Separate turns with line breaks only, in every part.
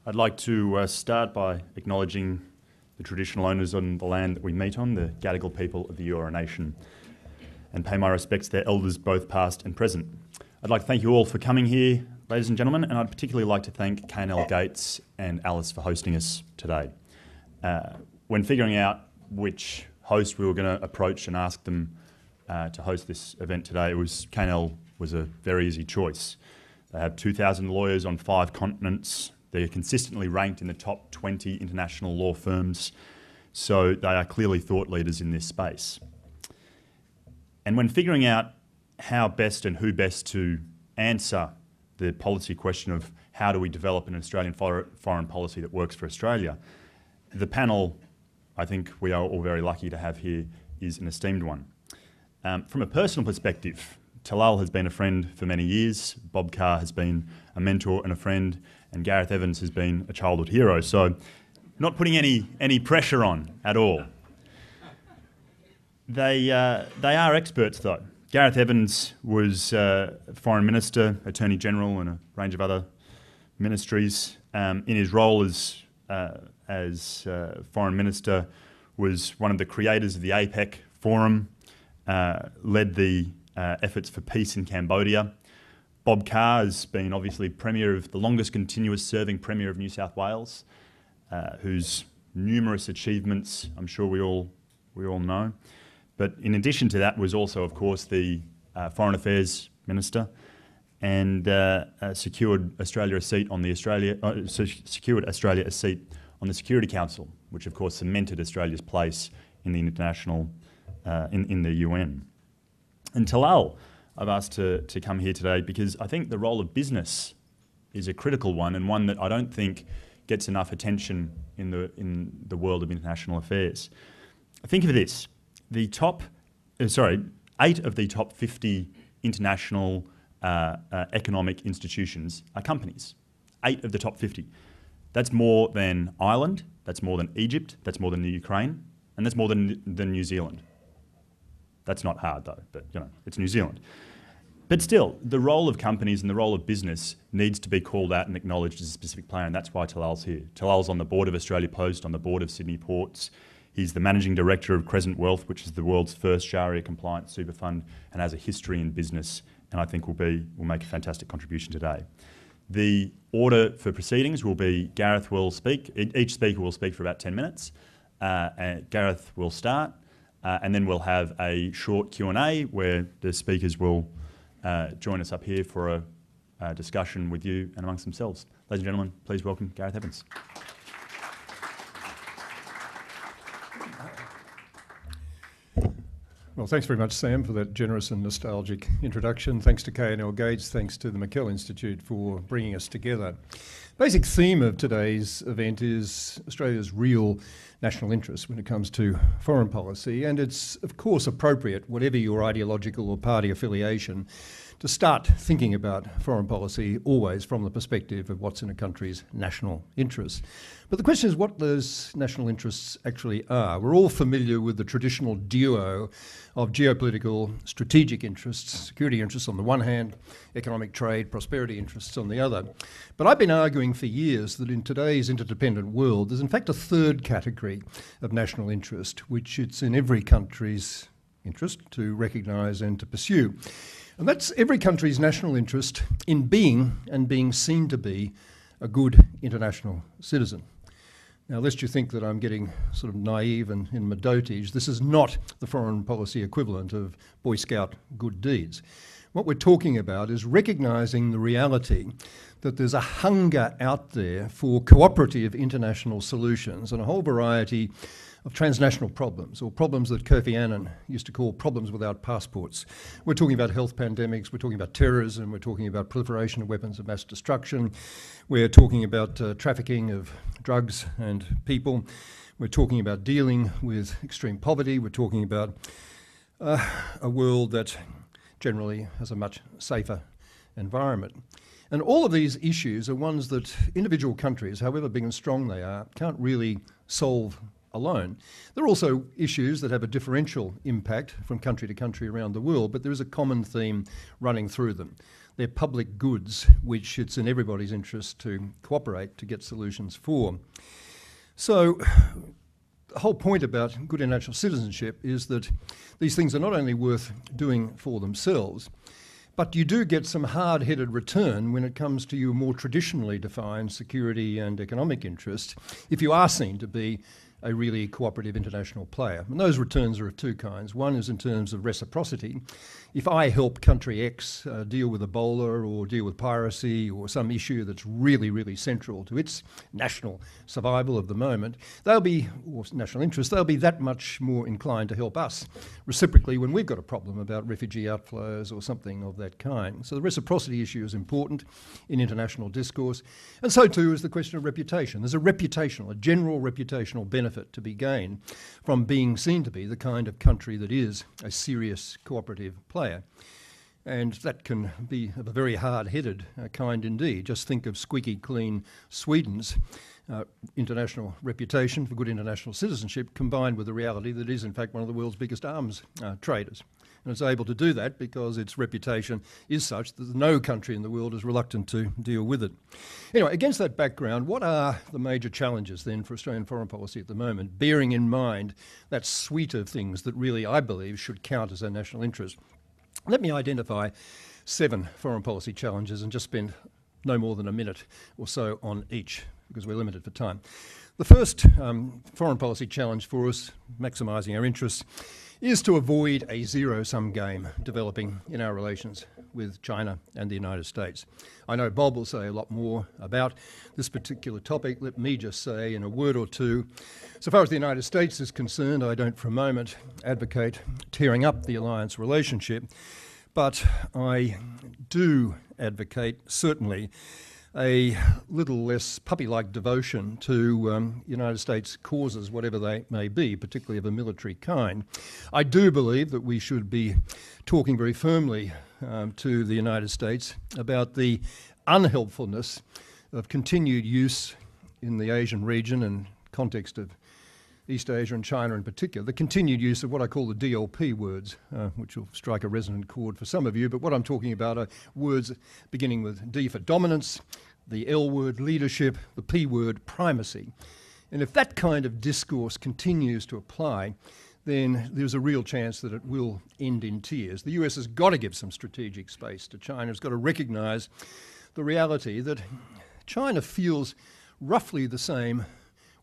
I'd like to start by acknowledging the traditional owners on the land that we meet on, the Gadigal people of the Eora Nation, and pay my respects to their elders, both past and present. I'd like to thank you all for coming here, ladies and gentlemen, and I'd particularly like to thank K&L Gates and Alice for hosting us today. When figuring out which host we were going to approach and ask them to host this event today, K&L was a very easy choice. They have 2,000 lawyers on 5 continents. They're consistently ranked in the top 20 international law firms, so they are clearly thought leaders in this space. And when figuring out how best and who best to answer the policy question of how do we develop an Australian foreign policy that works for Australia, the panel I think we are all very lucky to have here is an esteemed one. From a personal perspective, Talal has been a friend for many years, Bob Carr has been a mentor and a friend, and Gareth Evans has been a childhood hero, so not putting any pressure on at all. They are experts though. Gareth Evans was Foreign Minister, Attorney General and a range of other ministries. In his role as Foreign Minister was one of the creators of the APEC Forum, led the efforts for peace in Cambodia. Bob Carr has been obviously Premier of the longest continuous serving Premier of New South Wales, whose numerous achievements I'm sure we all know. But in addition to that was also, of course, the Foreign Affairs Minister, and secured Australia a seat on the Security Council, which of course cemented Australia's place in the international in the UN. And Talal, I've asked to come here today because I think the role of business is a critical one, and one that I don't think gets enough attention in the world of international affairs. Think of this: 8 of the top 50 international economic institutions are companies. 8 of the top 50. That's more than Ireland, that's more than Egypt, that's more than the Ukraine, and that's more than New Zealand. That's not hard though, but you know, it's New Zealand. But still, the role of companies and the role of business needs to be called out and acknowledged as a specific player, and that's why Talal's here. Talal's on the board of Australia Post, on the board of Sydney Ports. He's the managing director of Crescent Wealth, which is the world's first Sharia-compliant super fund, and has a history in business, and I think will make a fantastic contribution today. The order for proceedings will be Gareth will speak. Each speaker will speak for about 10 minutes. And Gareth will start, and then we'll have a short Q&A where the speakers will join us up here for a discussion with you and amongst themselves. Ladies and gentlemen, please welcome Gareth Evans.
Well, thanks very much, Sam, for that generous and nostalgic introduction. Thanks to K&L Gates, thanks to the McKell Institute for bringing us together. Basic theme of today's event is Australia's real national interest when it comes to foreign policy, and it's of course appropriate, whatever your ideological or party affiliation, to start thinking about foreign policy always from the perspective of what's in a country's national interests. But the question is what those national interests actually are. We're all familiar with the traditional duo of geopolitical strategic interests, security interests on the one hand, economic trade, prosperity interests on the other. But I've been arguing for years that in today's interdependent world, there's in fact a third category of national interest, which it's in every country's interest to recognise and to pursue. And that's every country's national interest in being and being seen to be a good international citizen. Now, lest you think that I'm getting sort of naive and in my dotage, this is not the foreign policy equivalent of Boy Scout good deeds. What we're talking about is recognising the reality that there's a hunger out there for cooperative international solutions and a whole variety of transnational problems, or problems that Kofi Annan used to call problems without passports. We're talking about health pandemics, we're talking about terrorism, we're talking about proliferation of weapons of mass destruction, we're talking about trafficking of drugs and people, we're talking about dealing with extreme poverty, we're talking about a world that generally has a much safer environment. And all of these issues are ones that individual countries, however big and strong they are, can't really solve alone. There are also issues that have a differential impact from country to country around the world, but there is a common theme running through them. They're public goods which it's in everybody's interest to cooperate to get solutions for. So the whole point about good international citizenship is that these things are not only worth doing for themselves, but you do get some hard-headed return when it comes to your more traditionally defined security and economic interests if you are seen to be a really cooperative international player. And those returns are of two kinds. One is in terms of reciprocity. If I help country X deal with Ebola or deal with piracy or some issue that's really, really central to its national survival of the moment, they'll be, or national interest, they'll be that much more inclined to help us reciprocally when we've got a problem about refugee outflows or something of that kind. So the reciprocity issue is important in international discourse. And so too is the question of reputation. There's a general reputational benefit to be gained from being seen to be the kind of country that is a serious cooperative player. And that can be of a very hard-headed kind indeed. Just think of squeaky clean Sweden's international reputation for good international citizenship combined with the reality that it is in fact one of the world's biggest arms traders. And it's able to do that because its reputation is such that no country in the world is reluctant to deal with it. Anyway, against that background, what are the major challenges then for Australian foreign policy at the moment, bearing in mind that suite of things that really, I believe, should count as our national interest? Let me identify 7 foreign policy challenges and just spend no more than a minute or so on each, because we're limited for time. The first foreign policy challenge for us, maximising our interests, is to avoid a zero-sum game developing in our relations with China and the United States. I know Bob will say a lot more about this particular topic. Let me just say in a word or two, so far as the United States is concerned, I don't for a moment advocate tearing up the alliance relationship, but I do advocate certainly a little less puppy-like devotion to United States causes, whatever they may be, particularly of a military kind. I do believe that we should be talking very firmly to the United States about the unhelpfulness of continued use in the Asian region and context of East Asia and China in particular, the continued use of what I call the DLP words, which will strike a resonant chord for some of you, but what I'm talking about are words beginning with D for dominance, the L word leadership, the P word primacy. And if that kind of discourse continues to apply, then there's a real chance that it will end in tears. The US has got to give some strategic space to China. It's got to recognise the reality that China feels roughly the same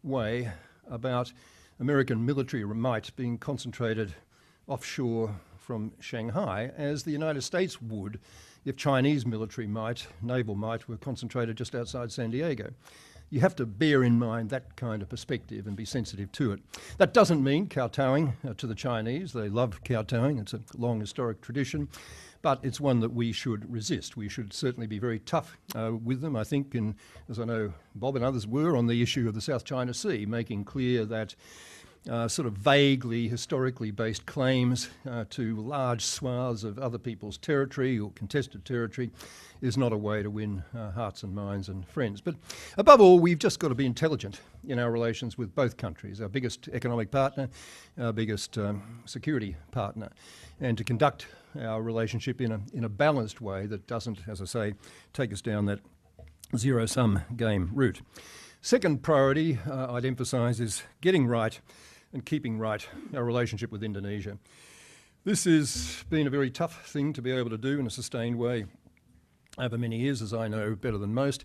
way about American military might being concentrated offshore from Shanghai as the United States would if Chinese military might, naval might, were concentrated just outside San Diego. You have to bear in mind that kind of perspective and be sensitive to it. That doesn't mean kowtowing to the Chinese. They love kowtowing. It's a long historic tradition, but it's one that we should resist. We should certainly be very tough with them, I think, and as I know Bob and others were on the issue of the South China Sea, making clear that sort of vaguely historically based claims to large swaths of other people's territory or contested territory is not a way to win hearts and minds and friends. But above all, we've just got to be intelligent in our relations with both countries, our biggest economic partner, our biggest security partner, and to conduct our relationship in a balanced way that doesn't, as I say, take us down that zero-sum game route. Second priority I'd emphasise is getting right and keeping right our relationship with Indonesia. This has been a very tough thing to be able to do in a sustained way over many years, as I know better than most.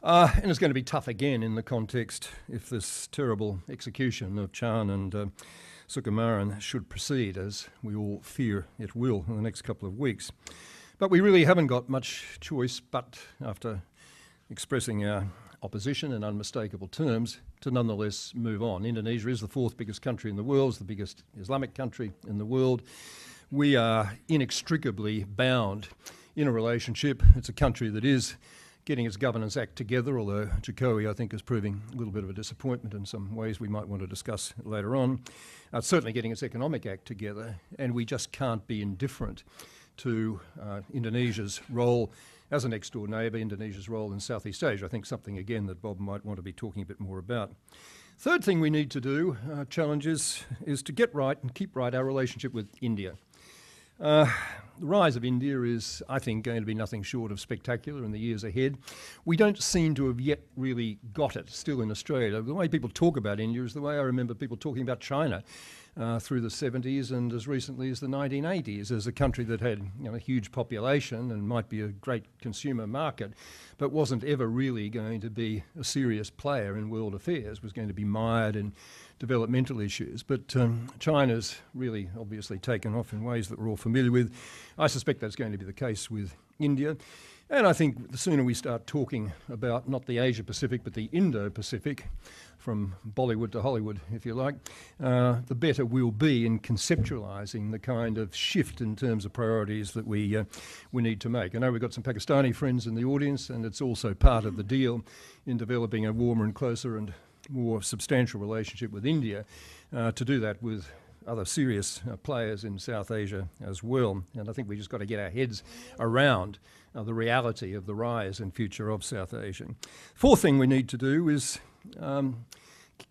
And it's going to be tough again in the context if this terrible execution of Chan and Sukumaran should proceed, as we all fear it will in the next couple of weeks. But we really haven't got much choice but, after expressing our opposition in unmistakable terms, to nonetheless move on. Indonesia is the 4th biggest country in the world, it's the biggest Islamic country in the world. We are inextricably bound in a relationship. It's a country that is getting its governance act together, although Jokowi, I think, is proving a little bit of a disappointment in some ways we might want to discuss later on. Certainly getting its economic act together, and we just can't be indifferent to Indonesia's role as a next-door neighbour, Indonesia's role in Southeast Asia. I think something, again, that Bob might want to be talking a bit more about. Third thing we need to do, challenge is to get right and keep right our relationship with India. The rise of India is, I think, going to be nothing short of spectacular in the years ahead. We don't seem to have yet really got it still in Australia. The way people talk about India is the way I remember people talking about China through the 70s and as recently as the 1980s, as a country that had a huge population and might be a great consumer market, but wasn't ever really going to be a serious player in world affairs, was going to be mired in developmental issues. But China's really obviously taken off in ways that we're all familiar with. I suspect that's going to be the case with India. And I think the sooner we start talking about not the Asia-Pacific but the Indo-Pacific, from Bollywood to Hollywood, if you like, the better we'll be in conceptualising the kind of shift in terms of priorities that we need to make. I know we've got some Pakistani friends in the audience, and it's also part of the deal in developing a warmer and closer and more substantial relationship with India, to do that with other serious players in South Asia as well. And I think we just got to get our heads around the reality of the rise and future of South Asia. Fourth thing we need to do is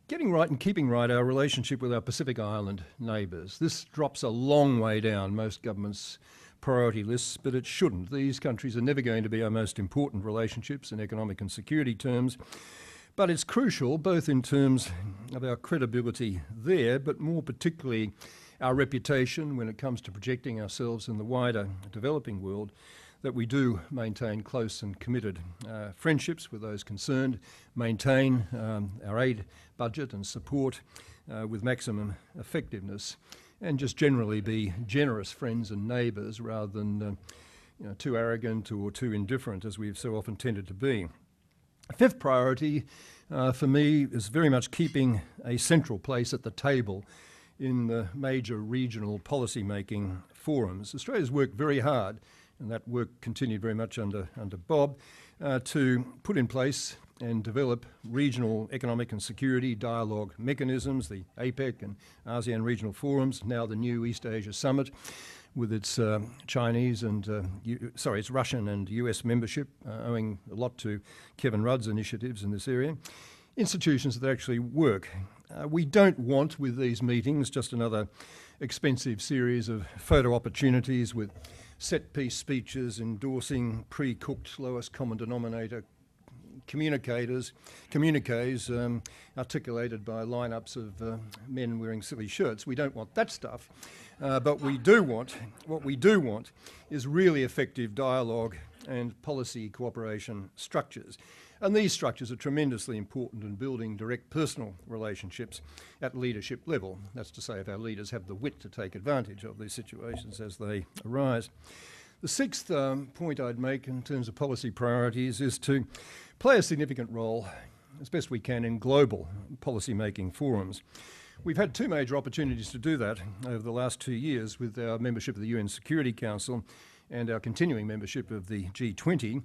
getting right and keeping right our relationship with our Pacific Island neighbours. This drops a long way down most governments' priority lists, but it shouldn't. These countries are never going to be our most important relationships in economic and security terms. But it's crucial, both in terms of our credibility there, but more particularly our reputation when it comes to projecting ourselves in the wider developing world, that we do maintain close and committed friendships with those concerned, maintain our aid budget and support with maximum effectiveness, and just generally be generous friends and neighbours rather than too arrogant or too indifferent as we've so often tended to be. Fifth priority for me is very much keeping a central place at the table in the major regional policy-making forums. Australia's worked very hard, and that work continued very much under Bob, to put in place and develop regional economic and security dialogue mechanisms, the APEC and ASEAN regional forums, now the new East Asia Summit, with its Chinese and its Russian and US membership, owing a lot to Kevin Rudd's initiatives in this area. Institutions that actually work. We don't want, with these meetings, just another expensive series of photo opportunities with set-piece speeches endorsing pre-cooked lowest common denominator communiques articulated by lineups of men wearing silly shirts. We don't want that stuff, but what we do want is really effective dialogue and policy cooperation structures. And these structures are tremendously important in building direct personal relationships at leadership level. That's to say, if our leaders have the wit to take advantage of these situations as they arise. The sixth point I'd make in terms of policy priorities is to play a significant role, as best we can, in global policy-making forums. We've had two major opportunities to do that over the last 2 years with our membership of the UN Security Council and our continuing membership of the G20.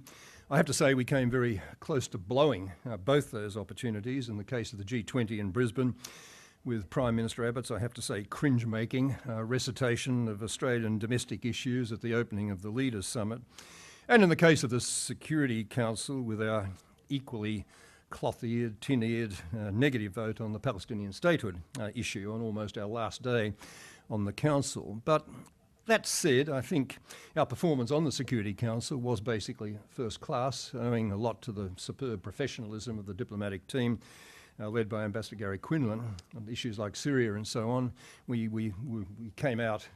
I have to say we came very close to blowing both those opportunities in the case of the G20 in Brisbane, with Prime Minister Abbott's, I have to say, cringe-making recitation of Australian domestic issues at the opening of the Leaders' Summit. And in the case of the Security Council, with our equally cloth-eared, tin-eared negative vote on the Palestinian statehood issue on almost our last day on the Council. But that said, I think our performance on the Security Council was basically first class, owing a lot to the superb professionalism of the diplomatic team led by Ambassador Gary Quinlan on issues like Syria and so on. We came out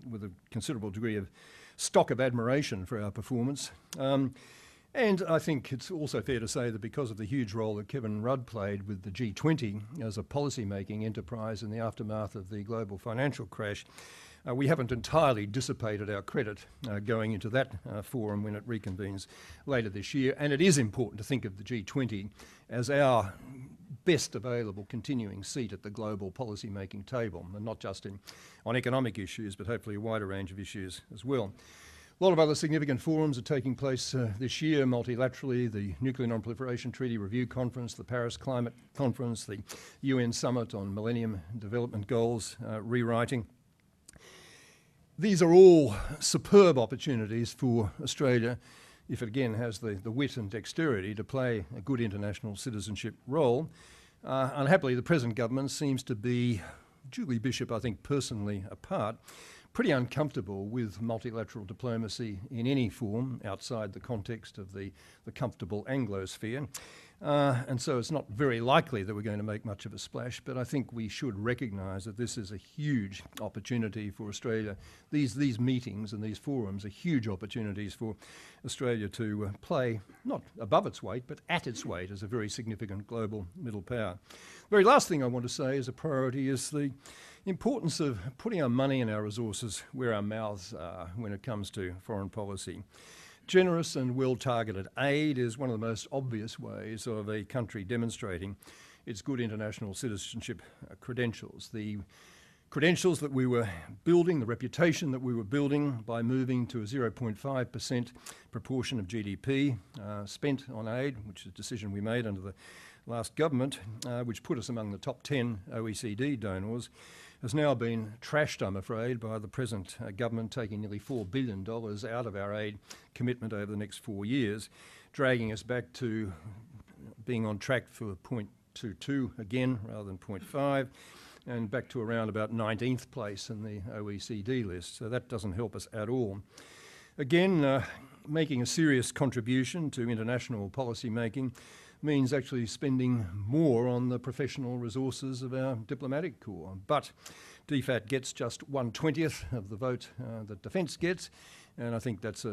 with a considerable degree of stock of admiration for our performance. And I think it's also fair to say that because of the huge role that Kevin Rudd played with the G20 as a policy-making enterprise in the aftermath of the global financial crash, we haven't entirely dissipated our credit going into that forum when it reconvenes later this year. And it is important to think of the G20 as our best available continuing seat at the global policy-making table, and not just on economic issues, but hopefully a wider range of issues as well. A lot of other significant forums are taking place this year multilaterally: the Nuclear Non-Proliferation Treaty Review Conference, the Paris Climate Conference, the UN Summit on Millennium Development Goals rewriting. These are all superb opportunities for Australia, if it again has the wit and dexterity to play a good international citizenship role. Unhappily, the present government seems to be, Julie Bishop, I think, personally apart, pretty uncomfortable with multilateral diplomacy in any form outside the context of the comfortable Anglosphere. And so it's not very likely that we're going to make much of a splash, but I think we should recognise that this is a huge opportunity for Australia. These meetings and these forums are huge opportunities for Australia to play, not above its weight, but at its weight as a very significant global middle power. The very last thing I want to say as a priority is the importance of putting our money and our resources where our mouths are when it comes to foreign policy. Generous and well-targeted aid is one of the most obvious ways of a country demonstrating its good international citizenship credentials. The credentials that we were building, the reputation that we were building by moving to a 0.5% proportion of GDP spent on aid, which is a decision we made under the last government, which put us among the top 10 OECD donors, has now been trashed, I'm afraid, by the present government, taking nearly $4 billion out of our aid commitment over the next 4 years, dragging us back to being on track for 0.22 again rather than 0.5, and back to around about 19th place in the OECD list. So that doesn't help us at all. Again, making a serious contribution to international policy making means actually spending more on the professional resources of our diplomatic corps. But DFAT gets just 1/20th of the vote that defence gets, and I think that's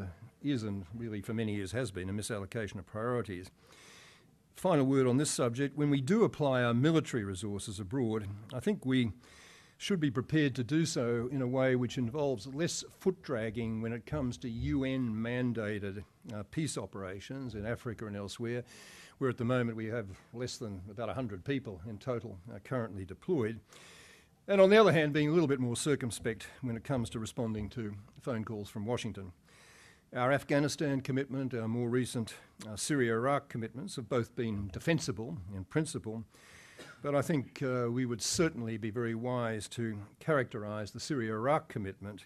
is and really for many years has been a misallocation of priorities. Final word on this subject, when we do apply our military resources abroad, I think we should be prepared to do so in a way which involves less foot dragging when it comes to UN mandated peace operations in Africa and elsewhere, where at the moment we have less than about 100 people in total currently deployed. And on the other hand, being a little bit more circumspect when it comes to responding to phone calls from Washington. Our Afghanistan commitment, our more recent Syria-Iraq commitments have both been defensible in principle, but I think we would certainly be very wise to characterise the Syria-Iraq commitment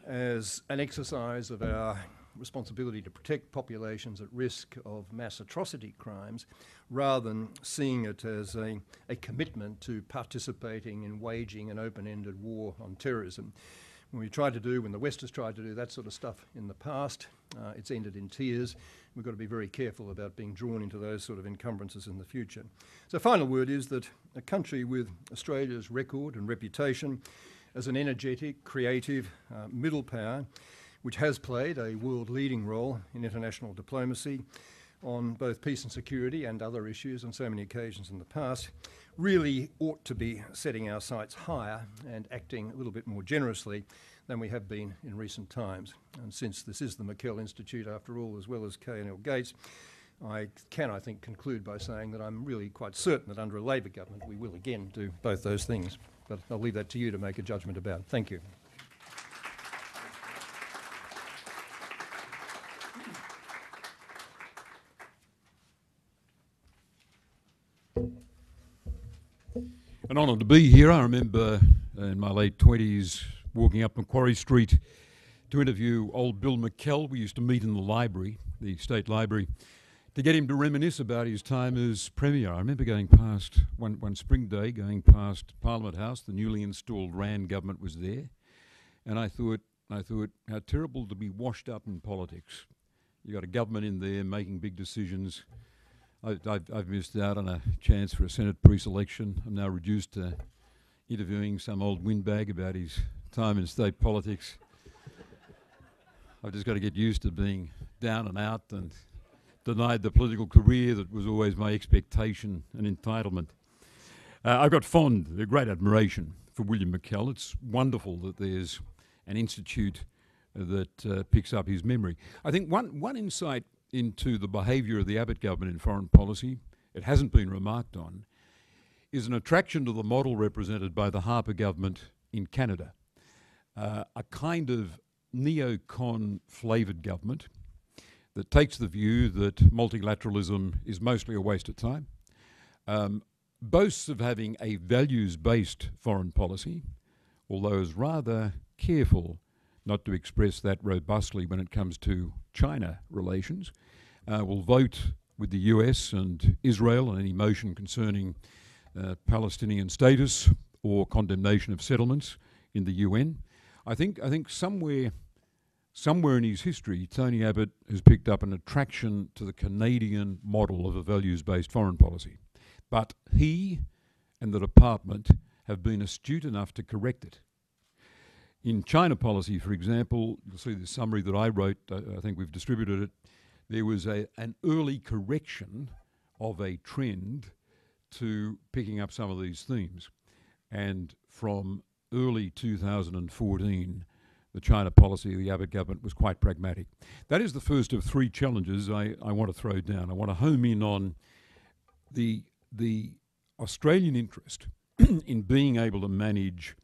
as an exercise of our responsibility to protect populations at risk of mass atrocity crimes, rather than seeing it as a commitment to participating in waging an open-ended war on terrorism. When the West has tried to do that sort of stuff in the past, it's ended in tears. We've got to be very careful about being drawn into those sort of encumbrances in the future. So final word is that a country with Australia's record and reputation as an energetic, creative middle power, which has played a world-leading role in international diplomacy on both peace and security and other issues on so many occasions in the past, really ought to be setting our sights higher and acting a little bit more generously than we have been in recent times. And since this is the McKell Institute, after all, as well as K&L Gates, I think, conclude by saying that I'm really quite certain that under a Labor government we will again do both those things. But I'll leave that to you to make a judgment about. Thank you.
An honour to be here. I remember in my late 20s walking up Macquarie Street to interview old Bill McKell. We used to meet in the library, the State Library, to get him to reminisce about his time as Premier. I remember going past one spring day, going past Parliament House. The newly installed Rand government was there, and I thought, how terrible to be washed up in politics. You got a government in there making big decisions. I've missed out on a chance for a Senate pre-selection. I'm now reduced to interviewing some old windbag about his time in state politics. I've just got to get used to being down and out and denied the political career that was always my expectation and entitlement. I've got great admiration for William McKell. It's wonderful that there's an institute that picks up his memory. I think one insight into the behaviour of the Abbott government in foreign policy, it hasn't been remarked on, is an attraction to the model represented by the Harper government in Canada. A kind of neocon flavoured government that takes the view that multilateralism is mostly a waste of time, boasts of having a values-based foreign policy, although is rather careful not to express that robustly when it comes to China relations, will vote with the US and Israel on any motion concerning Palestinian status or condemnation of settlements in the UN. I think somewhere in his history, Tony Abbott has picked up an attraction to the Canadian model of a values-based foreign policy. But he and the department have been astute enough to correct it. In China policy, for example, you'll see the summary that I wrote, I think we've distributed it, there was an early correction of a trend to picking up some of these themes. And from early 2014, the China policy of the Abbott government was quite pragmatic. That is the first of three challenges I want to throw down. I want to home in on the Australian interest in being able to manage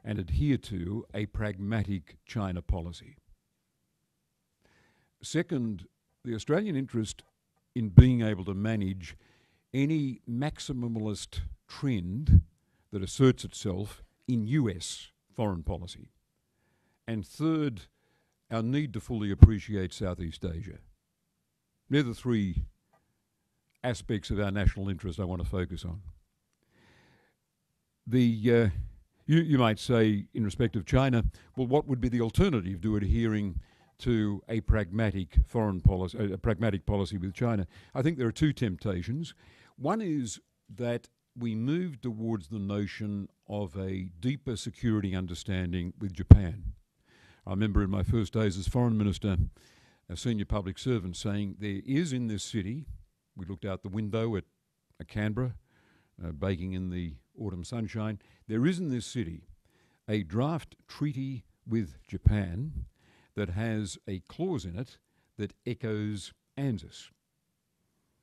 and adhere to a pragmatic China policy. Second, the Australian interest in being able to manage any maximalist trend that asserts itself in US foreign policy. And third, our need to fully appreciate Southeast Asia. They're the three aspects of our national interest I want to focus on. You might say, in respect of China, well, what would be the alternative to adhering to a pragmatic foreign policy, a pragmatic policy with China? I think there are two temptations. One is that we move towards the notion of a deeper security understanding with Japan. I remember in my first days as Foreign Minister, a senior public servant saying, there is in this city, we looked out the window at Canberra, baking in the autumn sunshine, there is in this city a draft treaty with Japan that has a clause in it that echoes ANZUS.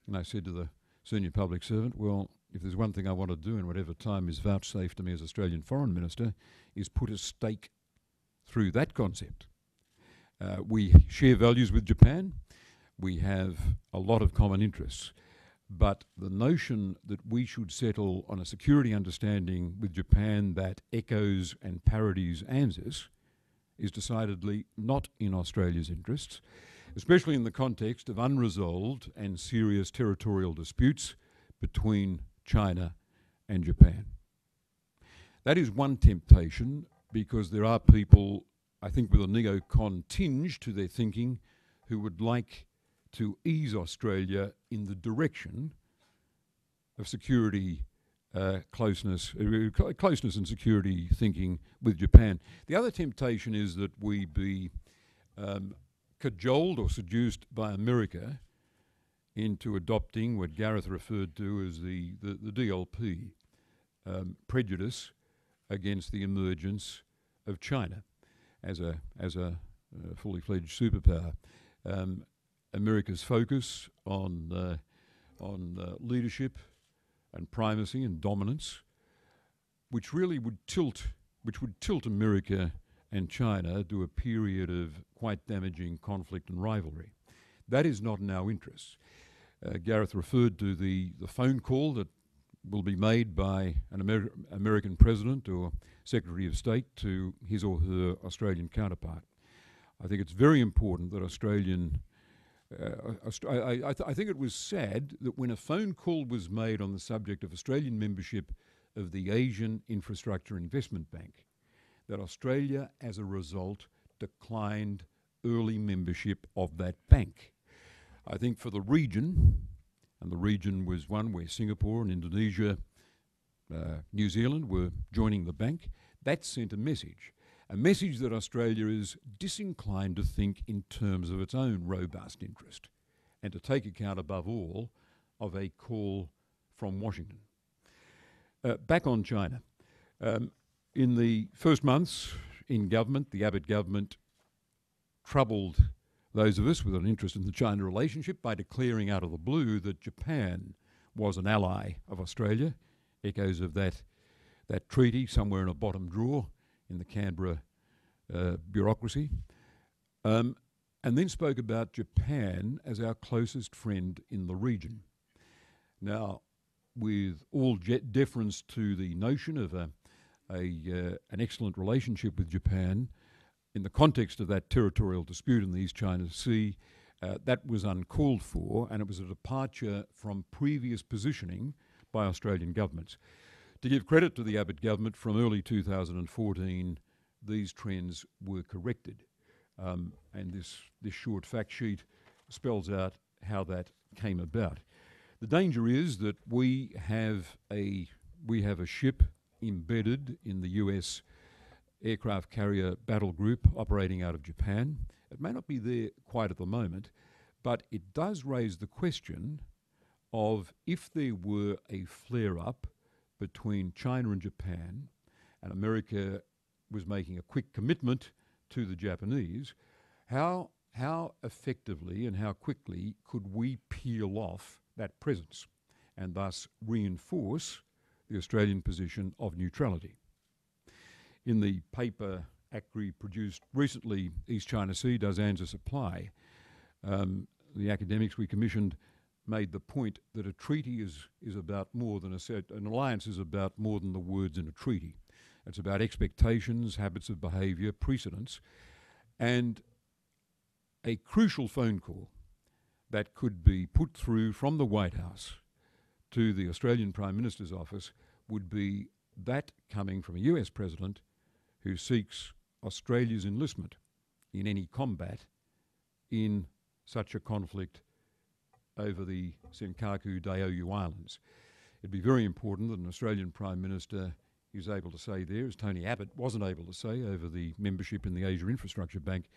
And I said to the senior public servant, well, if there's one thing I want to do in whatever time is vouchsafed to me as Australian Foreign Minister, is put a stake through that concept. We share values with Japan. We have a lot of common interests. But the notion that we should settle on a security understanding with Japan that echoes and parodies ANZUS is decidedly not in Australia's interests, especially in the context of unresolved and serious territorial disputes between China and Japan. That is one temptation, because there are people, I think, with a neocon tinge to their thinking who would like to ease Australia in the direction of security closeness and security thinking with Japan. The other temptation is that we be cajoled or seduced by America into adopting what Gareth referred to as the DLP, prejudice against the emergence of China as a fully fledged superpower. America's focus on leadership and primacy and dominance, which really would tilt America and China to a period of quite damaging conflict and rivalry. That is not in our interests. Gareth referred to the phone call that will be made by an American president or Secretary of State to his or her Australian counterpart. I think it's very important that I think it was sad that when a phone call was made on the subject of Australian membership of the Asian Infrastructure Investment Bank, that Australia, as a result, declined early membership of that bank. I think for the region, and the region was one where Singapore and Indonesia, New Zealand were joining the bank, that sent a message that Australia is disinclined to think in terms of its own robust interest and to take account, above all, of a call from Washington. Back on China. In the first months in government, the Abbott government troubled those of us with an interest in the China relationship by declaring out of the blue that Japan was an ally of Australia, echoes of that treaty somewhere in a bottom drawer in the Canberra bureaucracy, and then spoke about Japan as our closest friend in the region. Now, with all deference to the notion of an excellent relationship with Japan, in the context of that territorial dispute in the East China Sea, that was uncalled for, and it was a departure from previous positioning by Australian governments. To give credit to the Abbott government, from early 2014 these trends were corrected. And this short fact sheet spells out how that came about. The danger is that we have a ship embedded in the US aircraft carrier battle group operating out of Japan. It may not be there quite at the moment, but it does raise the question of if there were a flare-up between China and Japan, and America was making a quick commitment to the Japanese, how effectively and how quickly could we peel off that presence and thus reinforce the Australian position of neutrality? In the paper ACRI produced recently, East China Sea, Does ANZUS Apply? The academics we commissioned made the point that a treaty is about more than an alliance is about more than the words in a treaty. It's about expectations, habits of behaviour, precedents, and a crucial phone call that could be put through from the White House to the Australian Prime Minister's office would be that coming from a US President who seeks Australia's enlistment in any combat in such a conflict over the Senkaku Diaoyu Islands. It'd be very important that an Australian Prime Minister is able to say there, as Tony Abbott wasn't able to say over the membership in the Asia Infrastructure Bank,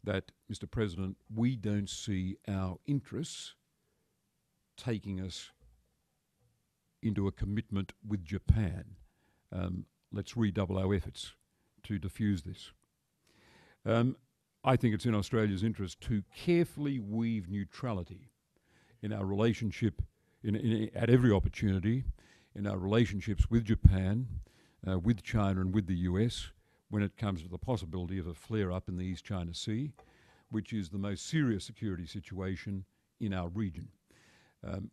that, Mr. President, we don't see our interests taking us into a commitment with Japan. Let's redouble our efforts to diffuse this. I think it's in Australia's interest to carefully weave neutrality in our relationship, at every opportunity, in our relationships with Japan, with China and with the US, when it comes to the possibility of a flare-up in the East China Sea, which is the most serious security situation in our region.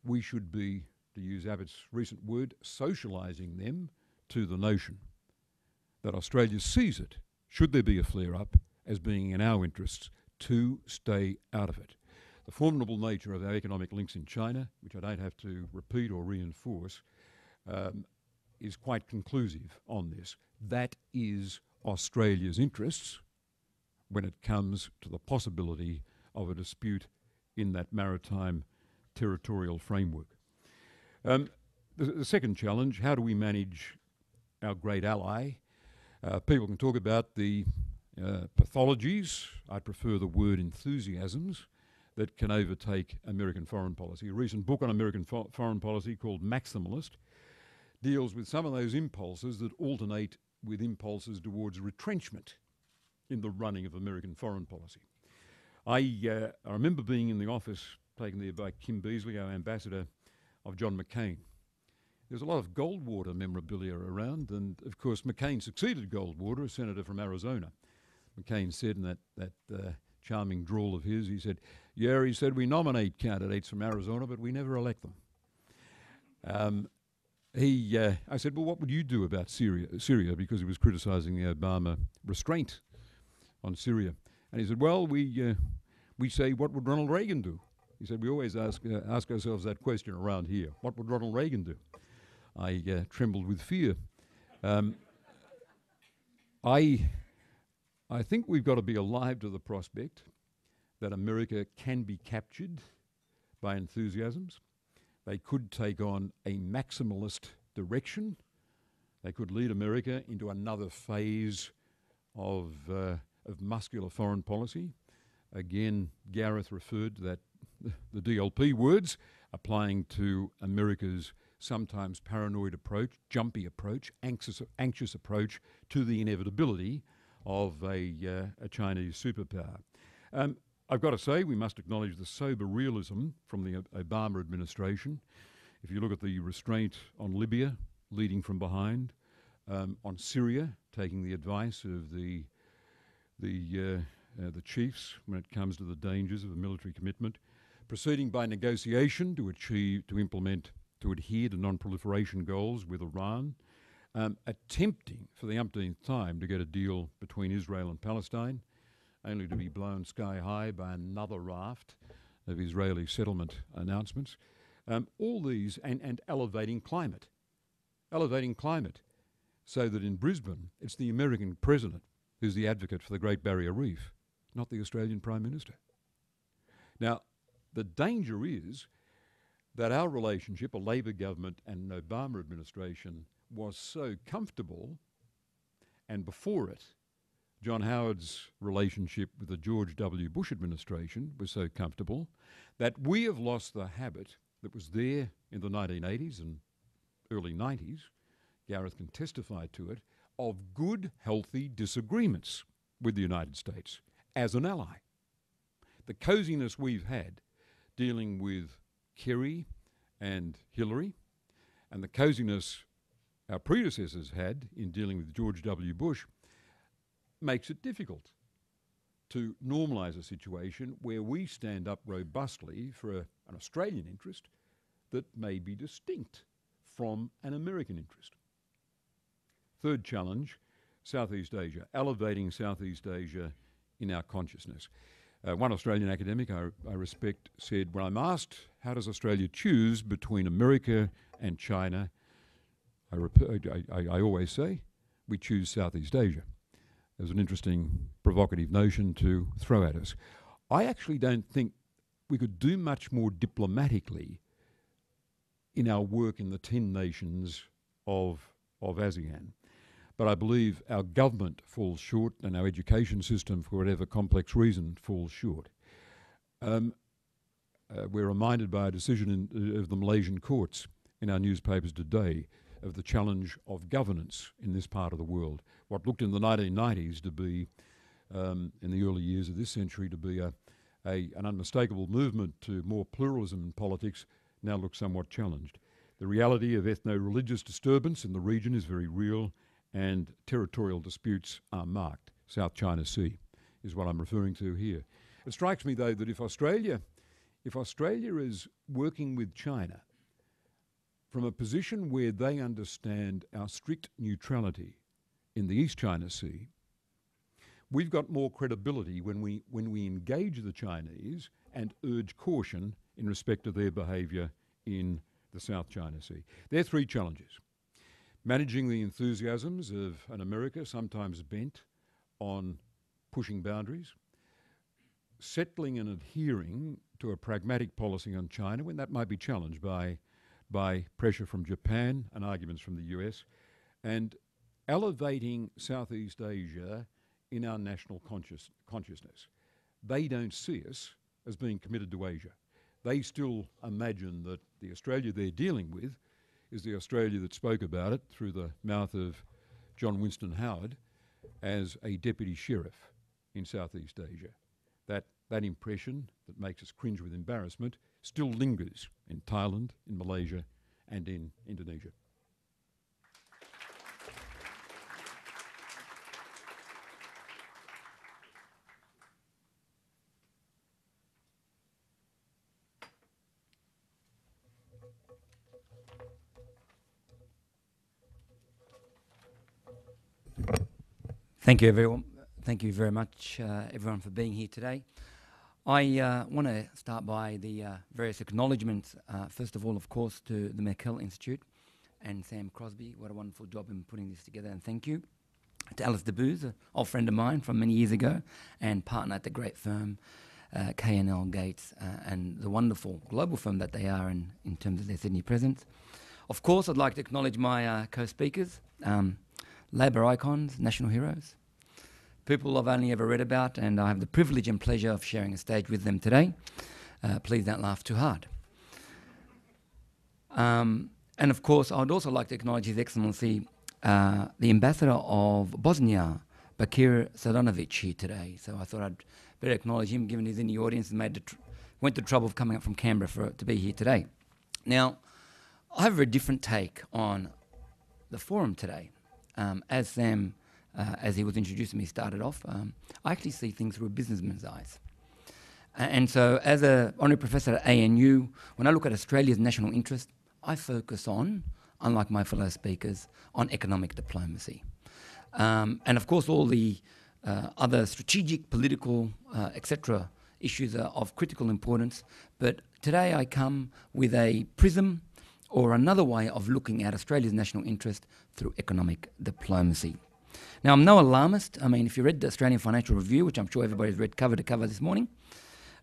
We should be, to use Abbott's recent word, socialising them to the notion that Australia sees it, should there be a flare-up, as being in our interests to stay out of it. The formidable nature of our economic links in China, which I don't have to repeat or reinforce, is quite conclusive on this. That is Australia's interests when it comes to the possibility of a dispute in that maritime territorial framework. The second challenge, how do we manage our great ally? People can talk about the pathologies, I prefer the word enthusiasms, that can overtake American foreign policy. A recent book on American foreign policy called Maximalist deals with some of those impulses that alternate with impulses towards retrenchment in the running of American foreign policy. I remember being in the office taken there by Kim Beazley, our ambassador, of John McCain. There's a lot of Goldwater memorabilia around, and of course McCain succeeded Goldwater, a senator from Arizona. McCain said in that charming drawl of his, he said, "Yeah," he said, "we nominate candidates from Arizona, but we never elect them." I said, "Well, what would you do about Syria?" Because he was criticising the Obama restraint on Syria. And he said, "Well, we say, what would Ronald Reagan do?" He said, "We always ask ourselves that question around here. What would Ronald Reagan do?" I trembled with fear. I think we've got to be alive to the prospect that America can be captured by enthusiasms. They could take on a maximalist direction. They could lead America into another phase of muscular foreign policy. Again, Gareth referred to the DLP words, applying to America's sometimes paranoid approach, jumpy approach, anxious approach to the inevitability of a Chinese superpower. I've got to say, we must acknowledge the sober realism from the Obama administration. If you look at the restraint on Libya, leading from behind, on Syria, taking the advice of the chiefs when it comes to the dangers of a military commitment, proceeding by negotiation to adhere to non-proliferation goals with Iran, attempting for the umpteenth time to get a deal between Israel and Palestine, only to be blown sky high by another raft of Israeli settlement announcements. All these, and elevating climate, so that in Brisbane it's the American president who's the advocate for the Great Barrier Reef, not the Australian Prime Minister. Now, the danger is that our relationship, a Labor government and an Obama administration, was so comfortable, and before it, John Howard's relationship with the George W. Bush administration was so comfortable, that we have lost the habit that was there in the 1980s and early 90s, Gareth can testify to it, of good, healthy disagreements with the United States as an ally. The coziness we've had dealing with Kerry and Hillary, and the coziness our predecessors had in dealing with George W. Bush, makes it difficult to normalise a situation where we stand up robustly for an Australian interest that may be distinct from an American interest. Third challenge, Southeast Asia, elevating Southeast Asia in our consciousness. One Australian academic I respect said, when I'm asked how does Australia choose between America and China, I always say we choose Southeast Asia. It was an interesting, provocative notion to throw at us. I actually don't think we could do much more diplomatically in our work in the 10 nations of ASEAN. But I believe our government falls short and our education system, for whatever complex reason, falls short. We're reminded by a decision of the Malaysian courts in our newspapers today of the challenge of governance in this part of the world. What looked in the 1990s to be, in the early years of this century, to be an unmistakable movement to more pluralism in politics now looks somewhat challenged. The reality of ethno-religious disturbance in the region is very real, and territorial disputes are marked. South China Sea is what I'm referring to here. It strikes me, though, that if Australia is working with China from a position where they understand our strict neutrality in the East China Sea, we've got more credibility when we engage the Chinese and urge caution in respect of their behaviour in the South China Sea. There are three challenges. Managing the enthusiasms of an America sometimes bent on pushing boundaries, settling and adhering to a pragmatic policy on China when that might be challenged by pressure from Japan and arguments from the US, and elevating Southeast Asia in our national consciousness. They don't see us as being committed to Asia. They still imagine that the Australia they're dealing with is the Australia that spoke about it through the mouth of John Winston Howard as a deputy sheriff in Southeast Asia. That impression that makes us cringe with embarrassment still lingers in Thailand, in Malaysia, and in Indonesia.
Thank you, everyone. Thank you very much, everyone, for being here today. I want to start by the various acknowledgements. First of all, of course, to the McKell Institute and Sam Crosby. What a wonderful job in putting this together, and thank you. To Alice DeBooz, an old friend of mine from many years ago, and partner at the great firm, K&L Gates, and the wonderful global firm that they are in terms of their Sydney presence. Of course, I'd like to acknowledge my co-speakers, Labor icons, national heroes, people I've only ever read about, and I have the privilege and pleasure of sharing a stage with them today. Please don't laugh too hard. And of course, I'd also like to acknowledge His Excellency, the Ambassador of Bosnia, Bakir Sadanovic, here today. So I thought I'd better acknowledge him, given he's in the audience and went to the trouble of coming up from Canberra to be here today. Now, I have a very different take on the forum today. As Sam, as he was introducing me, started off, I actually see things through a businessman's eyes. And so as an honorary professor at ANU, when I look at Australia's national interest, I focus on, unlike my fellow speakers, on economic diplomacy. And of course, all the other strategic, political, etc. issues are of critical importance. But today I come with a prism or another way of looking at Australia's national interest through economic diplomacy. Now, I'm no alarmist. I mean, if you read the Australian Financial Review, which I'm sure everybody's read cover to cover this morning,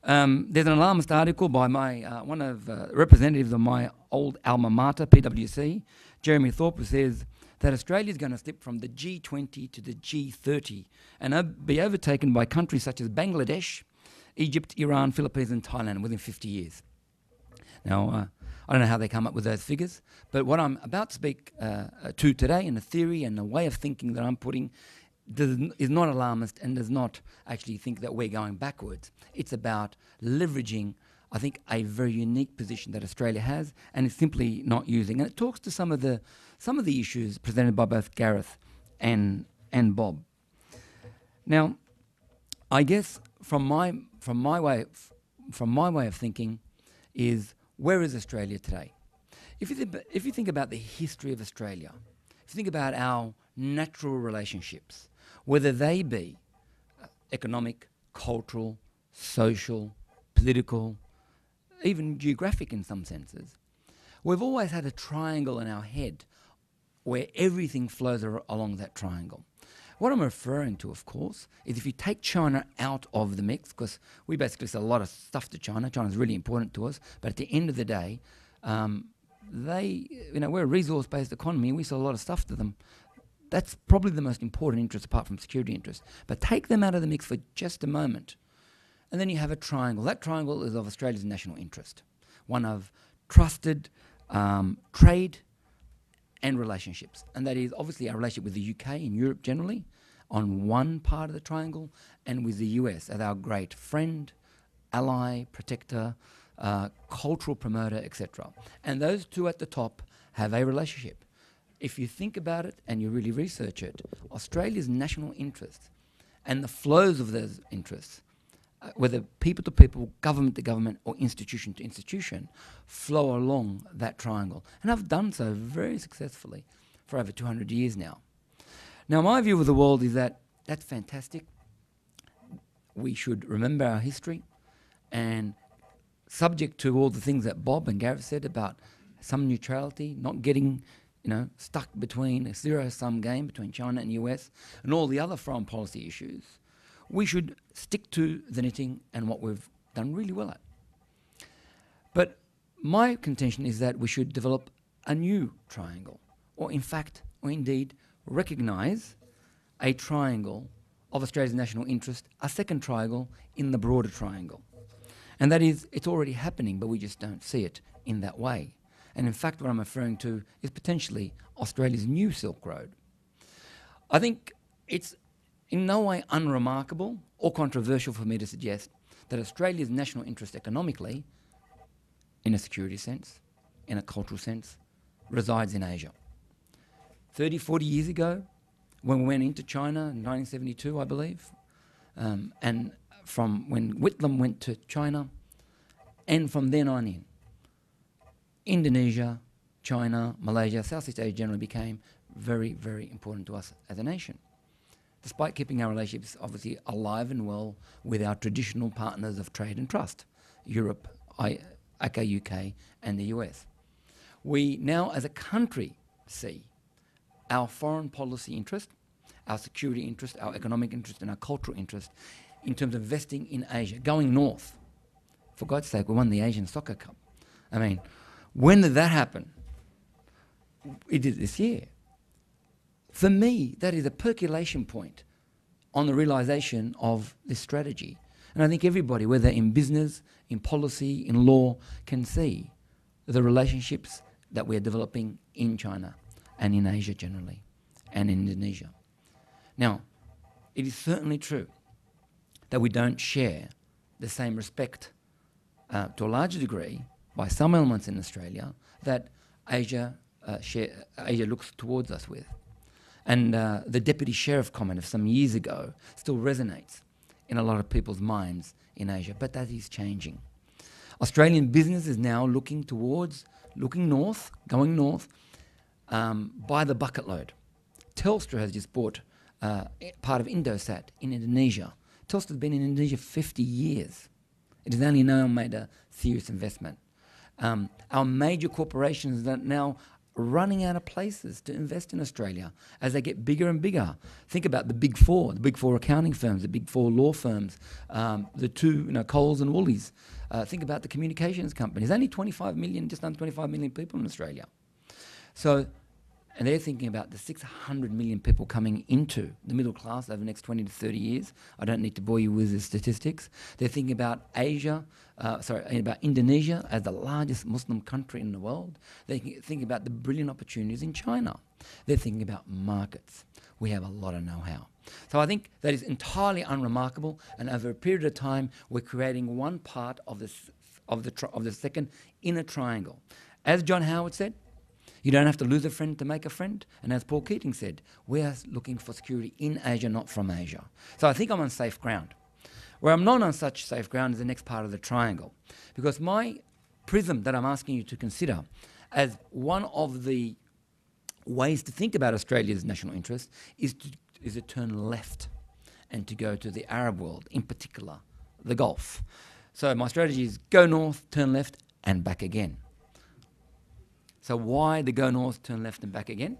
there's an alarmist article by one of representatives of my old alma mater, PwC, Jeremy Thorpe, who says that Australia is going to slip from the G20 to the G30 and be overtaken by countries such as Bangladesh, Egypt, Iran, Philippines and Thailand within 50 years. Now, I don't know how they come up with those figures, but what I'm about to speak to today, and the theory and the way of thinking that I'm putting, is not alarmist and does not actually think that we're going backwards. It's about leveraging, I think, a very unique position that Australia has, and it's simply not using. And it talks to some of the issues presented by both Gareth and Bob. Now, I guess from my way of thinking is, where is Australia today? If you think about the history of Australia, if you think about our natural relationships, whether they be economic, cultural, social, political, even geographic in some senses, we've always had a triangle in our head where everything flows along that triangle. What I'm referring to, of course, is if you take China out of the mix, because we basically sell a lot of stuff to China. China's really important to us, but at the end of the day, we're a resource-based economy and we sell a lot of stuff to them. That's probably the most important interest apart from security interests. But take them out of the mix for just a moment, and then you have a triangle. That triangle is of Australia's national interest, one of trusted trade and relationships. And that is obviously our relationship with the UK and Europe generally on one part of the triangle, and with the US as our great friend, ally, protector, cultural promoter, etc. And those two at the top have a relationship. If you think about it and you really research it, Australia's national interests and the flows of those interests, whether people to people, government to government, or institution to institution, flow along that triangle. And have done so very successfully for over 200 years now. Now, my view of the world is that that's fantastic. We should remember our history, and subject to all the things that Bob and Gareth said about some neutrality, not getting stuck between a zero-sum game between China and the US and all the other foreign policy issues, we should stick to the knitting and what we've done really well at. But my contention is that we should develop a new triangle, or indeed recognise a triangle of Australia's national interest, a second triangle in the broader triangle. And that is, it's already happening, but we just don't see it in that way. And in fact, what I'm referring to is potentially Australia's new Silk Road. I think it's in no way unremarkable or controversial for me to suggest that Australia's national interest economically, in a security sense, in a cultural sense, resides in Asia. 30, 40 years ago, when we went into China in 1972, I believe, and from when Whitlam went to China, and from then on in, Indonesia, China, Malaysia, Southeast Asia generally became very, very important to us as a nation, despite keeping our relationships obviously alive and well with our traditional partners of trade and trust, Europe, UK, and the US. We now, as a country, see our foreign policy interest, our security interest, our economic interest, and our cultural interest in terms of investing in Asia, going north. For God's sake, we won the Asian Soccer Cup. I mean, when did that happen? It did this year. For me, that is a percolation point on the realisation of this strategy. And I think everybody, whether in business, in policy, in law, can see the relationships that we're developing in China and in Asia generally, and in Indonesia. Now, it is certainly true that we don't share the same respect to a larger degree by some elements in Australia that Asia looks towards us with. And the Deputy Sheriff comment of some years ago still resonates in a lot of people's minds in Asia, but that is changing. Australian business is now looking north, going north, by the bucket load. Telstra has just bought part of Indosat in Indonesia. Telstra's been in Indonesia 50 years. It has only now made a serious investment. Our major corporations that now running out of places to invest in Australia as they get bigger and bigger. Think about the big four accounting firms, the big four law firms, the two, Coles and Woolies. Think about the communications companies. Only 25 million, just under 25 million people in Australia. So, and they're thinking about the 600 million people coming into the middle class over the next 20 to 30 years. I don't need to bore you with the statistics. They're thinking about about Indonesia as the largest Muslim country in the world. They're thinking about the brilliant opportunities in China. They're thinking about markets. We have a lot of know-how. So I think that is entirely unremarkable, and over a period of time, we're creating one part of the second inner triangle. As John Howard said, you don't have to lose a friend to make a friend. And as Paul Keating said, we are looking for security in Asia, not from Asia. So I think I'm on safe ground. Where I'm not on such safe ground is the next part of the triangle. Because my prism that I'm asking you to consider as one of the ways to think about Australia's national interest is to turn left and to go to the Arab world, in particular, the Gulf. So my strategy is go north, turn left, and back again. So why the go north, turn left and back again?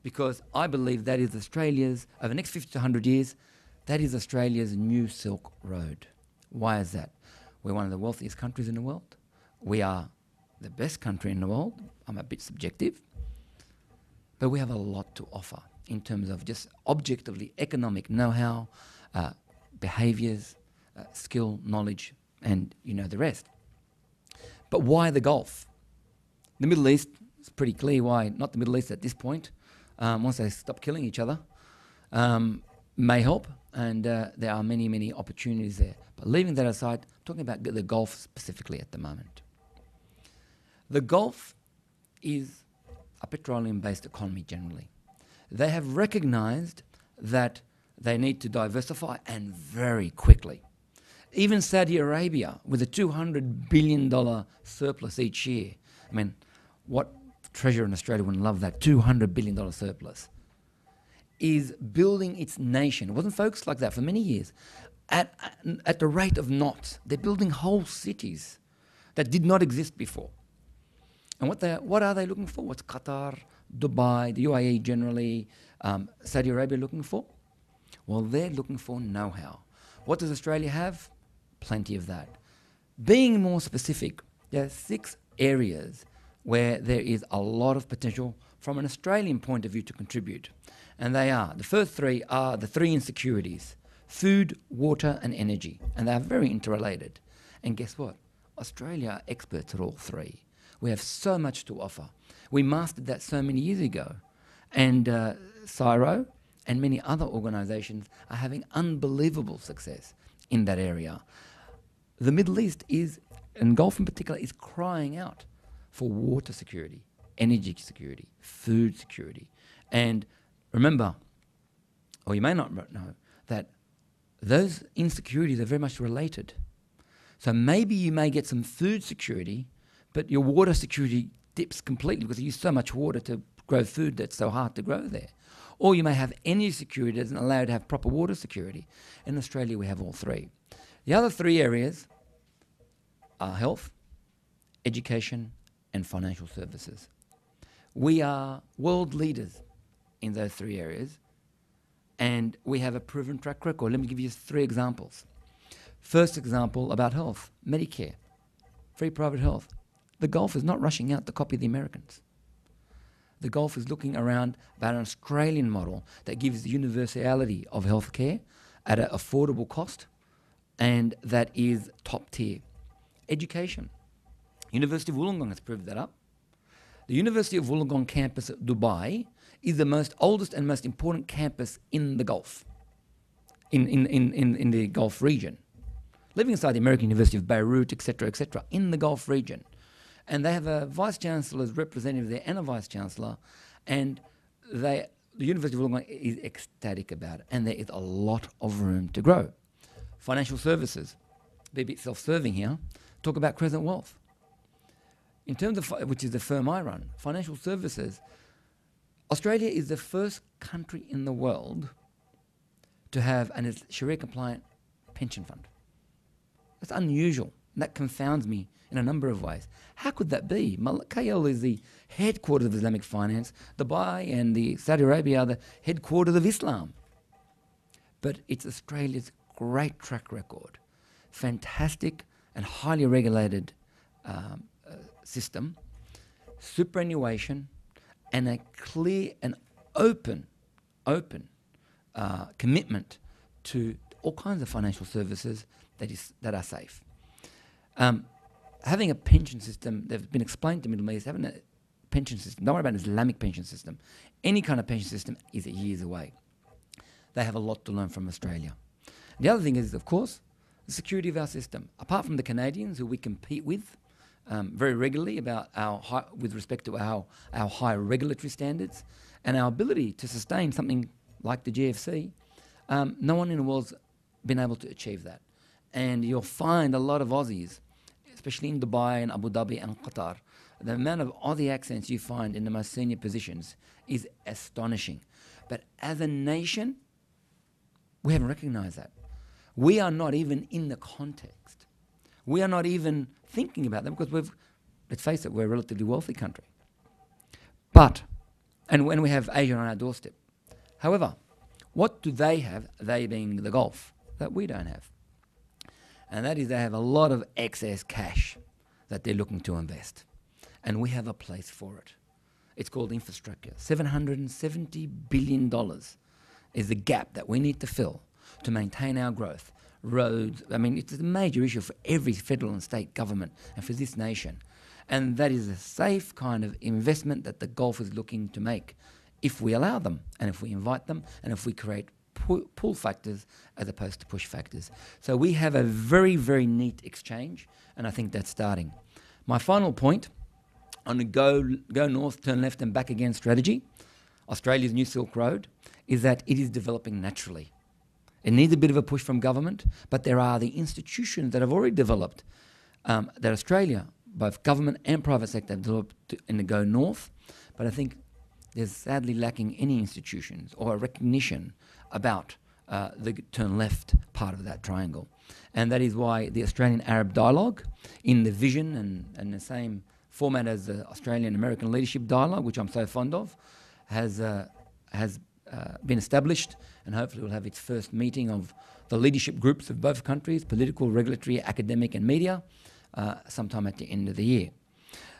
Because I believe that is Australia's, over the next 50 to 100 years, that is Australia's new Silk Road. Why is that? We're one of the wealthiest countries in the world. We are the best country in the world. I'm a bit subjective. But we have a lot to offer in terms of just objectively economic know-how, behaviours, skill, knowledge, and the rest. But why the Gulf? The Middle East, it's pretty clear why not the Middle East at this point. Once they stop killing each other, may help, and there are many, many opportunities there. But leaving that aside, talking about the Gulf specifically at the moment. The Gulf is a petroleum-based economy generally. They have recognised that they need to diversify, and very quickly. Even Saudi Arabia, with a $200 billion surplus each year, I mean, what treasurer in Australia wouldn't love that $200 billion surplus, is building its nation. It wasn't focused like that for many years. At the rate of knots, they're building whole cities that did not exist before. And what are they looking for? What's Qatar, Dubai, the UAE generally, Saudi Arabia looking for? Well, they're looking for know-how. What does Australia have? Plenty of that. Being more specific, there are 6 areas where there is a lot of potential from an Australian point of view to contribute. And they are, the first 3 are the 3 insecurities: food, water, and energy. And they are very interrelated. And guess what? Australia are experts at all 3. We have so much to offer. We mastered that so many years ago. And CSIRO and many other organisations are having unbelievable success in that area. The Middle East is, and Gulf in particular, is crying out for water security, energy security, food security. And remember, or you may not know, that those insecurities are very much related. So maybe you may get some food security, but your water security dips completely because you use so much water to grow food that's so hard to grow there. Or you may have energy security that doesn't allow you to have proper water security. In Australia, we have all 3. The other 3 areas are health, education, and financial services. We are world leaders in those 3 areas, and we have a proven track record. Let me give you 3 examples. First example about health, Medicare, free private health. The Gulf is not rushing out to copy the Americans. The Gulf is looking around about an Australian model that gives the universality of healthcare at an affordable cost, and that is top tier. Education. University of Wollongong has proved that up. The University of Wollongong campus at Dubai is the oldest and most important campus in the Gulf, in the Gulf region. Living inside the American University of Beirut, etc., in the Gulf region. And they have a vice-chancellor's representative there and a vice-chancellor, and the University of Wollongong is ecstatic about it, and there is a lot of room to grow. Financial services, be a bit self-serving here, talk about Crescent Wealth. In terms of, which is the firm I run, financial services, Australia is the first country in the world to have a Sharia-compliant pension fund. That's unusual that confounds me in a number of ways. How could that be? KL is the headquarters of Islamic finance. Dubai and Saudi Arabia are the headquarters of Islam. But it's Australia's great track record, fantastic and highly regulated system, superannuation, and a clear and open commitment to all kinds of financial services that are safe. Having a pension system, they've been explained to Middle East, having a pension system, don't worry about an Islamic pension system. Any kind of pension system is years away. They have a lot to learn from Australia. The other thing is, of course, the security of our system. Apart from the Canadians, who we compete with very regularly with respect to our high regulatory standards and our ability to sustain something like the GFC, no one in the world's been able to achieve that. And you'll find a lot of Aussies, especially in Dubai and Abu Dhabi and Qatar, the amount of Aussie accents you find in the most senior positions is astonishing. But as a nation, we haven't recognised that. We are not even in the context. We are not even thinking about them because let's face it, we're a relatively wealthy country. And when we have Asia on our doorstep. However, what do they have, they being the Gulf, that we don't have? And that is they have a lot of excess cash that they're looking to invest. And we have a place for it. It's called infrastructure. $770 billion is the gap that we need to fill to maintain our growth. Roads, I mean, it's a major issue for every federal and state government and for this nation. And that is a safe kind of investment that the Gulf is looking to make if we allow them and if we invite them and if we create pull factors as opposed to push factors. So we have a very, very neat exchange, and I think that's starting. My final point on the go north, turn left and back again strategy, Australia's New Silk Road, is that it is developing naturally. It needs a bit of a push from government, but there are the institutions that have already developed that Australia, both government and private sector, have developed in the go north, but I think there's sadly lacking any institutions or a recognition about the turn left part of that triangle. And that is why the Australian-Arab dialogue, in the vision and the same format as the Australian-American leadership dialogue, which I'm so fond of, has been established, and hopefully will have its first meeting of the leadership groups of both countries, political, regulatory, academic and media, sometime at the end of the year.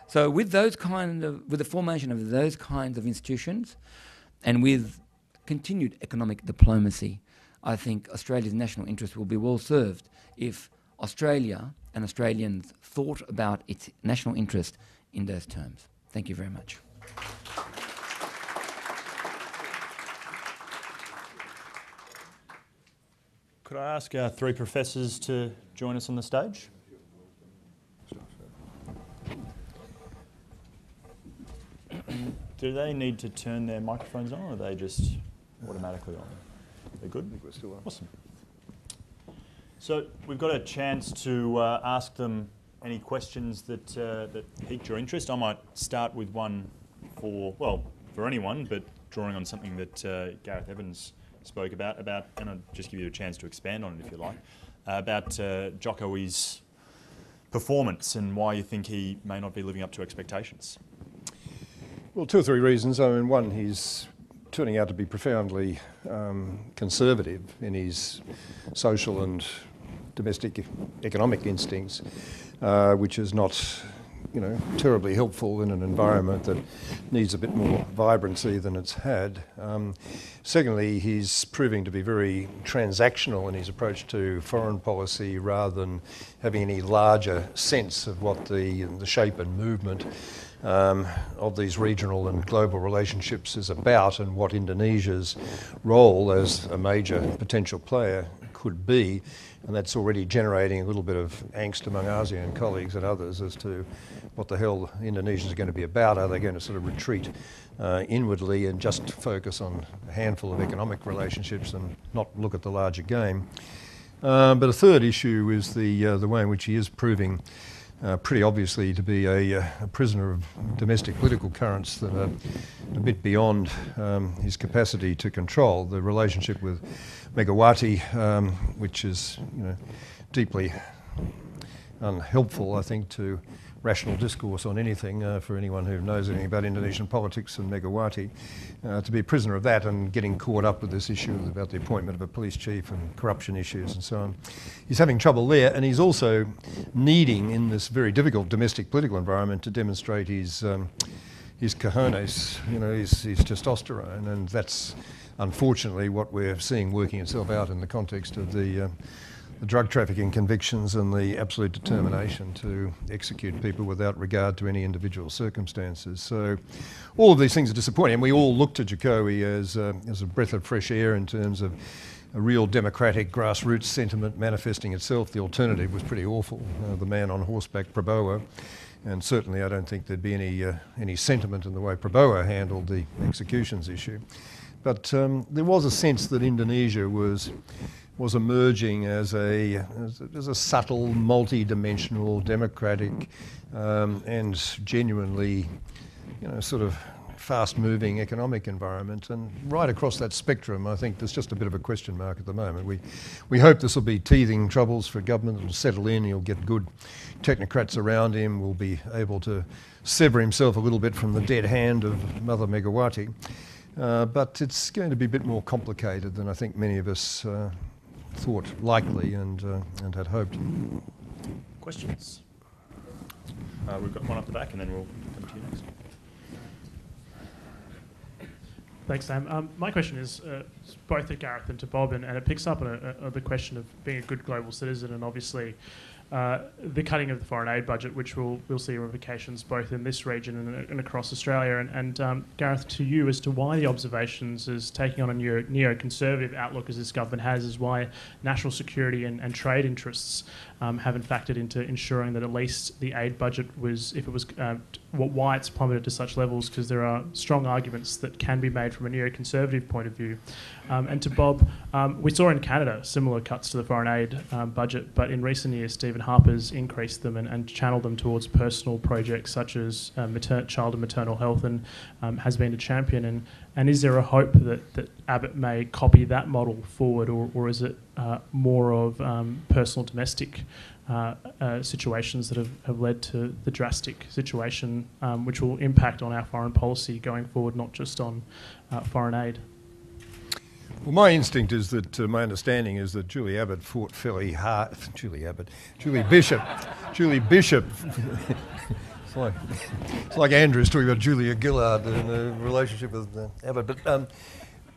So with the formation of those kinds of institutions and with continued economic diplomacy, I think Australia's national interest will be well served if Australia and Australians thought about its national interest in those terms. Thank you very much.
Could I ask our three professors to join us on the stage? Do they need to turn their microphones on, or are they just automatically on? They're good? I think we're still on. Awesome. So we've got a chance to ask them any questions that piqued your interest. I might start with one for anyone, but drawing on something that Gareth Evans spoke about, and I'll just give you a chance to expand on it if you like, about Jokowi's performance and why you think he may not be living up to expectations.
Well, two or three reasons. I mean, one, he's turning out to be profoundly conservative in his social and domestic economic instincts, which is not, terribly helpful in an environment that needs a bit more vibrancy than it's had. Secondly, he's proving to be very transactional in his approach to foreign policy rather than having any larger sense of what the shape and movement of these regional and global relationships is about and what Indonesia's role as a major potential player could be. And that's already generating a little bit of angst among ASEAN colleagues and others as to what the hell Indonesia is going to be about. Are they going to sort of retreat inwardly and just focus on a handful of economic relationships and not look at the larger game? But a third issue is the way in which he is proving pretty obviously to be a prisoner of domestic political currents that are a bit beyond his capacity to control. The relationship with Megawati, which is deeply unhelpful, I think, to rational discourse on anything for anyone who knows anything about Indonesian politics and Megawati, to be a prisoner of that and getting caught up with this issue about the appointment of a police chief and corruption issues and so on. He's having trouble there, and he's also needing, in this very difficult domestic political environment, to demonstrate his cojones, his testosterone, and that's unfortunately what we're seeing working itself out in the context of the drug trafficking convictions and the absolute determination to execute people without regard to any individual circumstances. So all of these things are disappointing, and we all look to Jokowi as a breath of fresh air in terms of a real democratic grassroots sentiment manifesting itself. The alternative was pretty awful, the man on horseback, Prabowo, and certainly I don't think there'd be any sentiment in the way Prabowo handled the executions issue. But there was a sense that Indonesia was emerging as a subtle, multi-dimensional, democratic, and genuinely, sort of fast-moving economic environment. And right across that spectrum, I think there's just a bit of a question mark at the moment. We hope this will be teething troubles for government. It'll settle in. He'll get good technocrats around him. Will be able to sever himself a little bit from the dead hand of Mother Megawati. But it's going to be a bit more complicated than I think many of us thought likely and had hoped.
Questions? We've got one up the back, and then we'll come to you next.
Thanks, Sam. My question is both to Gareth and to Bob, and it picks up on the question of being a good global citizen, and obviously the cutting of the foreign aid budget, which we'll see ramifications both in this region and across Australia. And Gareth, to you, as to why the observations is taking on a neoconservative outlook as this government has, is why national security and trade interests haven't factored into ensuring that at least the aid budget was, if it was, why it's plummeted to such levels, because there are strong arguments that can be made from a neoconservative point of view. And to Bob, we saw in Canada similar cuts to the foreign aid budget, but in recent years Stephen Harper's increased them and channeled them towards personal projects such as child and maternal health, and has been a champion. And is there a hope that Abbott may copy that model forward, or is it more of personal domestic situations that have led to the drastic situation which will impact on our foreign policy going forward, not just on foreign aid?
Well, my instinct is that, my understanding is that Julie Abbott fought fairly hard. Julie Bishop. It's like Andrew's talking about Julia Gillard and the relationship with Abbott. But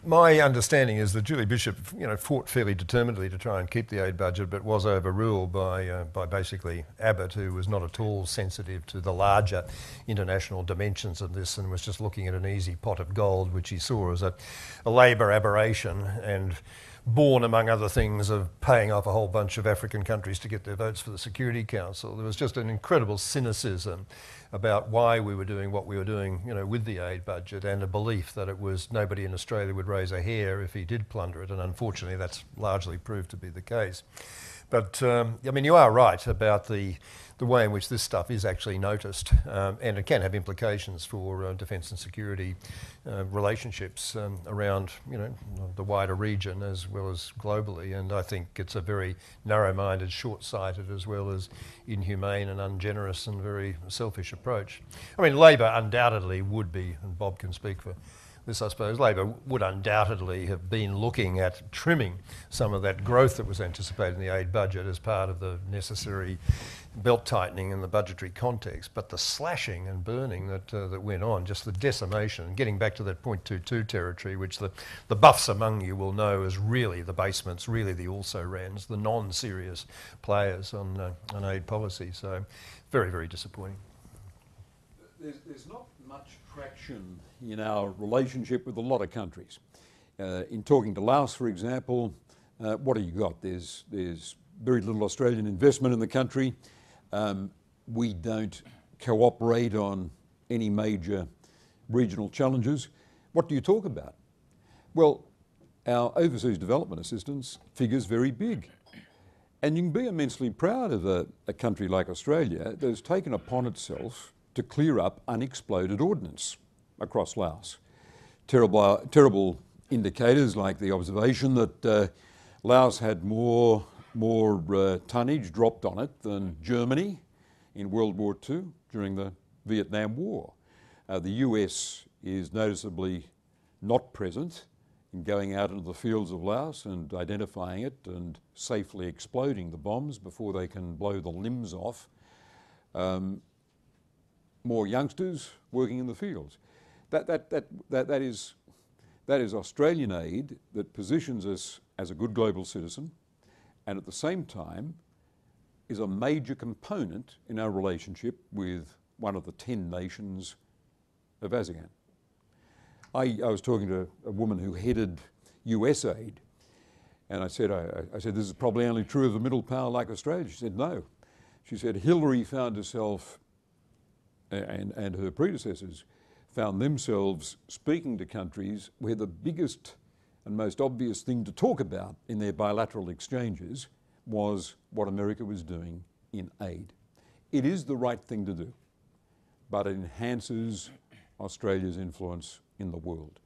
my understanding is that Julie Bishop, fought fairly determinedly to try and keep the aid budget, but was overruled by basically Abbott, who was not at all sensitive to the larger international dimensions of this and was just looking at an easy pot of gold, which he saw as a Labor aberration, and born, among other things, of paying off a whole bunch of African countries to get their votes for the Security Council. There was just an incredible cynicism about why we were doing what we were doing, with the aid budget, and a belief that it was nobody in Australia would raise a hair if he did plunder it, and unfortunately that's largely proved to be the case. But, you are right about the way in which this stuff is actually noticed, and it can have implications for defence and security relationships around, the wider region as well as globally. And I think it's a very narrow-minded, short-sighted, as well as inhumane and ungenerous and very selfish approach. Labor undoubtedly would be, and Bob can speak for this, I suppose, Labor would undoubtedly have been looking at trimming some of that growth that was anticipated in the aid budget as part of the necessary belt tightening in the budgetary context. But the slashing and burning that went on, just the decimation, getting back to that 0.22 territory, which the buffs among you will know is really the basements, really the also-rans, the non-serious players on aid policy. So very, very disappointing.
There's not much traction in our relationship with a lot of countries. In talking to Laos, for example, what have you got? There's very little Australian investment in the country. We don't cooperate on any major regional challenges. What do you talk about? Well, our overseas development assistance figure's very big. And you can be immensely proud of a country like Australia that has taken upon itself to clear up unexploded ordnance across Laos. Terrible indicators like the observation that Laos had more more tonnage dropped on it than Germany in World War II during the Vietnam War. The US is noticeably not present in going out into the fields of Laos and identifying it and safely exploding the bombs before they can blow the limbs off. More youngsters working in the fields. That is Australian aid that positions us as a good global citizen, and at the same time is a major component in our relationship with one of the 10 nations of ASEAN. I was talking to a woman who headed US aid, and I said, this is probably only true of a middle power like Australia. She said, no. She said Hillary found herself, and her predecessors found themselves speaking to countries where the biggest and most obvious thing to talk about in their bilateral exchanges was what America was doing in aid. It is the right thing to do, but it enhances Australia's influence in the world.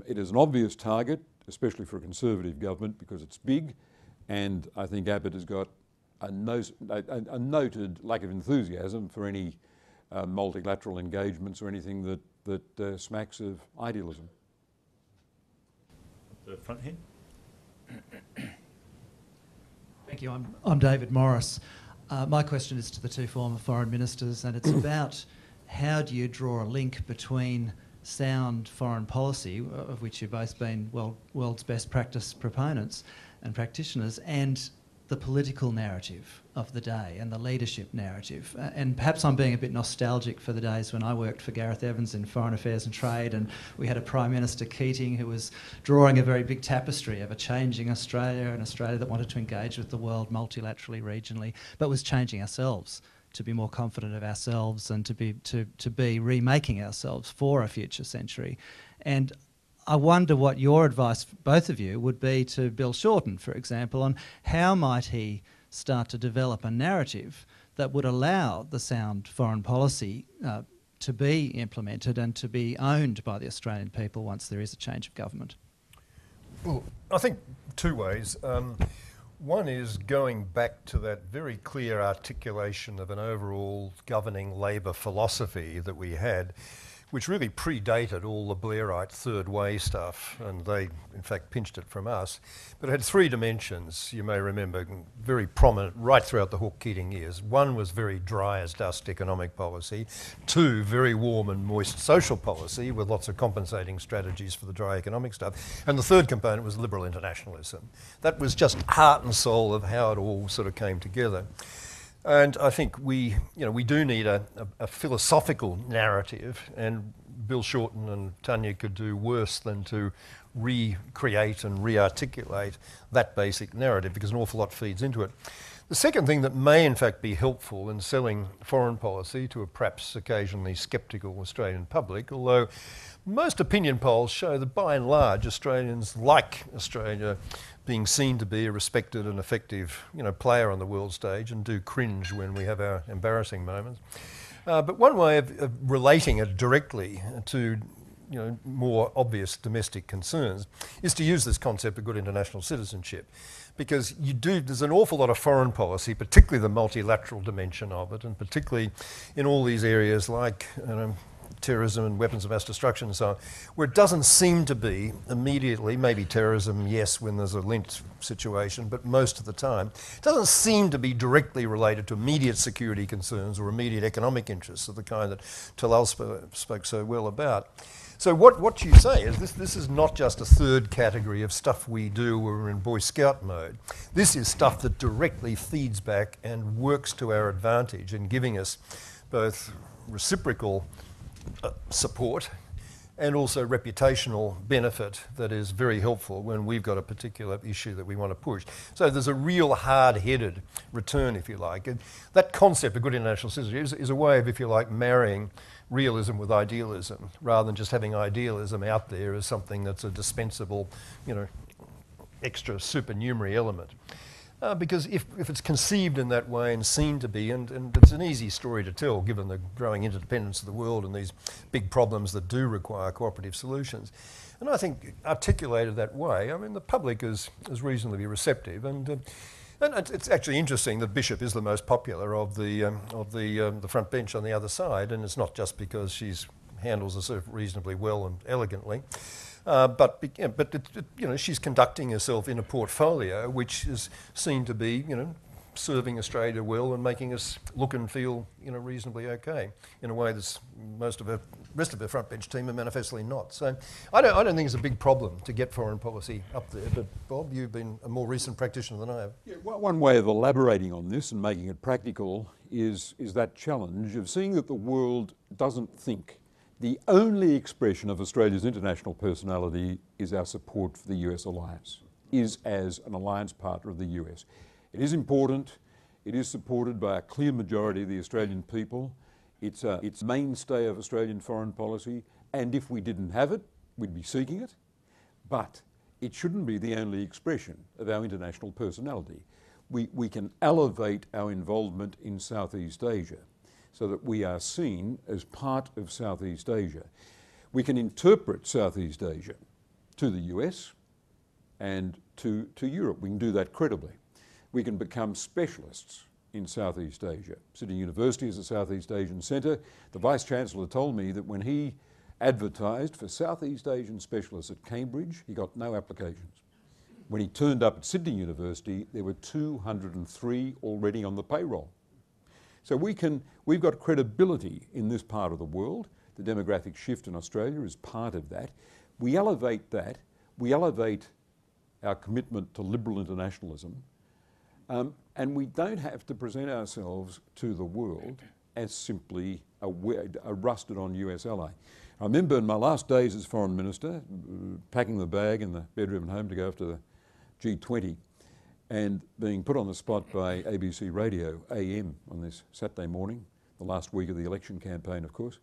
It is an obvious target, especially for a Conservative government, because it's big, and I think Abbott has got a noted lack of enthusiasm for any multilateral engagements or anything that smacks of idealism.
The front here.
Thank you. I'm David Morris. My question is to the two former foreign ministers, and it's about how do you draw a link between sound foreign policy, of which you've both been world's best practice proponents and practitioners, and the political narrative of the day and the leadership narrative. And perhaps I'm being a bit nostalgic for the days when I worked for Gareth Evans in Foreign Affairs and Trade, and we had a Prime Minister, Keating, who was drawing a very big tapestry of a changing Australia, an Australia that wanted to engage with the world multilaterally, regionally, but was changing ourselves to be more confident of ourselves and to be remaking ourselves for a future century. And I wonder what your advice, both of you, would be to Bill Shorten, for example, on how might he start to develop a narrative that would allow the sound foreign policy to be implemented and to be owned by the Australian people once there is a change of government?
Well, I think two ways. One is going back to that very clear articulation of an overall governing Labor philosophy that we had, which really predated all the Blairite third way stuff, and they in fact pinched it from us. But it had three dimensions, you may remember, very prominent right throughout the Hawke-Keating years. One was very dry as dust economic policy. Two, very warm and moist social policy with lots of compensating strategies for the dry economic stuff. And the third component was liberal internationalism. That was just heart and soul of how it all sort of came together. And I think we do need a philosophical narrative, and Bill Shorten and Tanya could do worse than to recreate and re-articulate that basic narrative, because an awful lot feeds into it. The second thing that may in fact be helpful in selling foreign policy to a perhaps occasionally sceptical Australian public, although most opinion polls show that by and large Australians like Australia being seen to be a respected and effective, player on the world stage, and do cringe when we have our embarrassing moments. But one way of relating it directly to, more obvious domestic concerns is to use this concept of good international citizenship, because there's an awful lot of foreign policy, particularly the multilateral dimension of it, and particularly in all these areas like terrorism and weapons of mass destruction and so on, where it doesn't seem to be immediately, maybe terrorism, yes, when there's a linked situation, but most of the time, it doesn't seem to be directly related to immediate security concerns or immediate economic interests of the kind that Talal spoke so well about. So what you say is this is not just a third category of stuff we do when we're in Boy Scout mode. This is stuff that directly feeds back and works to our advantage in giving us both reciprocal support and also reputational benefit that is very helpful when we've got a particular issue that we want to push. So there's a real hard-headed return, if you like. And that concept of good international citizenship is a way of, if you like, marrying realism with idealism, rather than just having idealism out there as something that's a dispensable, extra supernumerary element. Because if it's conceived in that way and seen to be, and it's an easy story to tell given the growing interdependence of the world and these big problems that do require cooperative solutions, and I think articulated that way, the public is reasonably receptive. And And it's actually interesting that Bishop is the most popular of the front bench on the other side, and it's not just because she handles herself reasonably well and elegantly, but she's conducting herself in a portfolio which is seen to be serving Australia well and making us look and feel reasonably okay in a way that most of the rest of the front bench team are manifestly not. So I don't think it's a big problem to get foreign policy up there. But Bob, you've been a more recent practitioner than I have.
Yeah, one way of elaborating on this and making it practical is that challenge of seeing that the world doesn't think the only expression of Australia's international personality is our support for the US alliance, is as an alliance partner of the US. It is important. It is supported by a clear majority of the Australian people. It's mainstay of Australian foreign policy, and if we didn't have it, we'd be seeking it. But it shouldn't be the only expression of our international personality. We can elevate our involvement in Southeast Asia so that we are seen as part of Southeast Asia. We can interpret Southeast Asia to the US and to Europe. We can do that credibly. We can become specialists in Southeast Asia. Sydney University is a Southeast Asian centre. The Vice-Chancellor told me that when he advertised for Southeast Asian specialists at Cambridge, he got no applications. When he turned up at Sydney University, there were 203 already on the payroll. So we've got credibility in this part of the world. The demographic shift in Australia is part of that. We elevate that. We elevate our commitment to liberal internationalism. And we don't have to present ourselves to the world as simply a rusted on US ally. I remember in my last days as Foreign Minister, packing the bag in the bedroom at home to go off to the G20 and being put on the spot by ABC Radio AM on this Saturday morning, the last week of the election campaign, of course.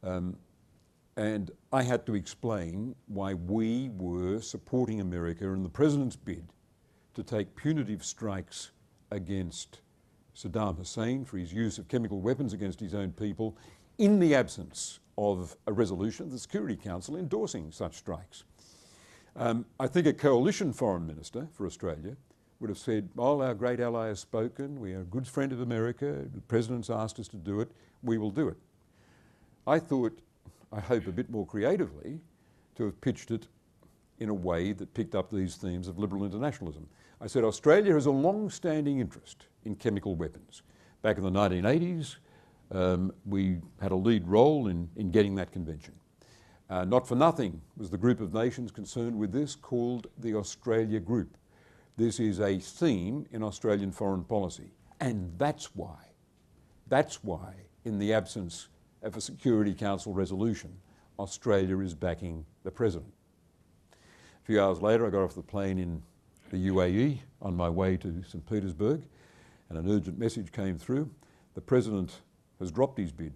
And I had to explain why we were supporting America in the President's bid to take punitive strikes against Saddam Hussein for his use of chemical weapons against his own people in the absence of a resolution of the Security Council endorsing such strikes. I think a coalition foreign minister for Australia would have said, well, our great ally has spoken, we are a good friend of America, the President's asked us to do it, we will do it. I thought, I hope a bit more creatively, to have pitched it in a way that picked up these themes of liberal internationalism. I said Australia has a long-standing interest in chemical weapons. Back in the 1980s, we had a lead role in getting that convention. Not for nothing was the group of nations concerned with this called the Australia Group. This is a theme in Australian foreign policy. And that's why, in the absence of a Security Council resolution, Australia is backing the President. A few hours later, I got off the plane in the UAE on my way to St. Petersburg, and an urgent message came through. The President has dropped his bid.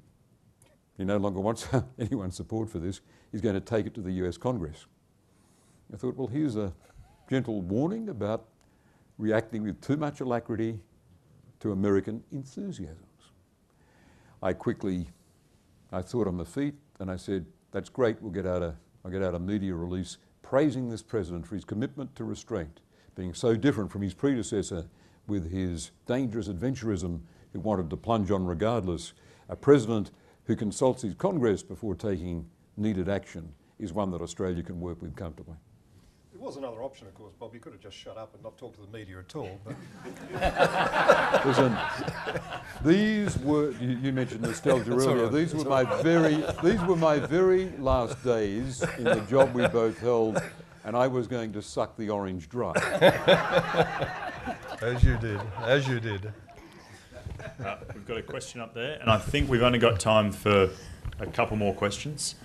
He no longer wants anyone's support for this. He's going to take it to the US Congress. I thought, well, here's a gentle warning about reacting with too much alacrity to American enthusiasms. I thought on my feet and I said, that's great, I'll get out a media release praising this President for his commitment to restraint, being so different from his predecessor with his dangerous adventurism who wanted to plunge on regardless. A President who consults his Congress before taking needed action is one that Australia can work with comfortably.
There was another option, of course, Bob. You could have just shut up and not talked to the media at all. But
listen, these were, you mentioned nostalgia earlier,
right.
These were my very last days in the job we both held, and I was going to suck the orange dry.
As you did.
We've got a question up there, and I think we've only got time for a couple more questions,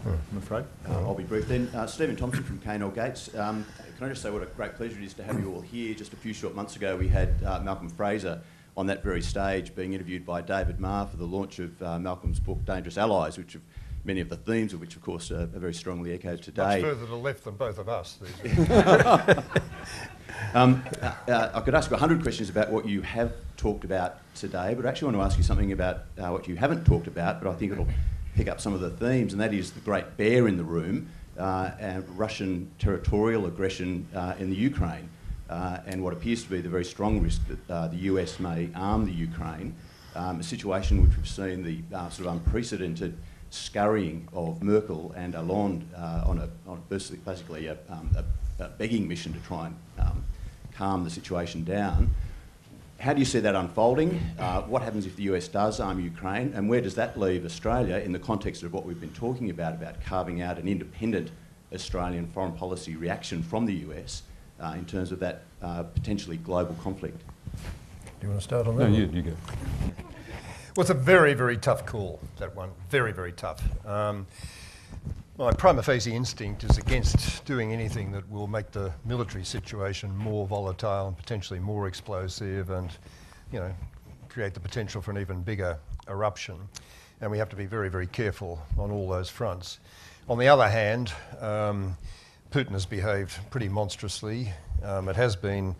I'm afraid.
I'll be brief then. Stephen Thompson from Cane Gates. Can I just say what a great pleasure it is to have you all here. Just a few short months ago we had Malcolm Fraser on that very stage being interviewed by David Marr for the launch of Malcolm's book Dangerous Allies, which many of the themes of which of course are very strongly echoed today.
Much further to the left than both of us.
I could ask you 100 questions about what you have talked about today, but I actually want to ask you something about what you haven't talked about, but I think it'll pick up some of the themes, and that is the great bear in the room and Russian territorial aggression in the Ukraine. and what appears to be the very strong risk that the US may arm the Ukraine, a situation in which we've seen the sort of unprecedented scurrying of Merkel and Hollande on basically a begging mission to try and calm the situation down. How do you see that unfolding? What happens if the US does arm Ukraine, and where does that leave Australia in the context of what we've been talking about carving out an independent Australian foreign policy reaction from the US in terms of that potentially global conflict?
Do you want to start on that?
No, you go.
Well, it's a very, very tough call, that one. Very, very tough. My prima facie instinct is against doing anything that will make the military situation more volatile and potentially more explosive and, create the potential for an even bigger eruption. And we have to be very, very careful on all those fronts. On the other hand, Putin has behaved pretty monstrously. It has been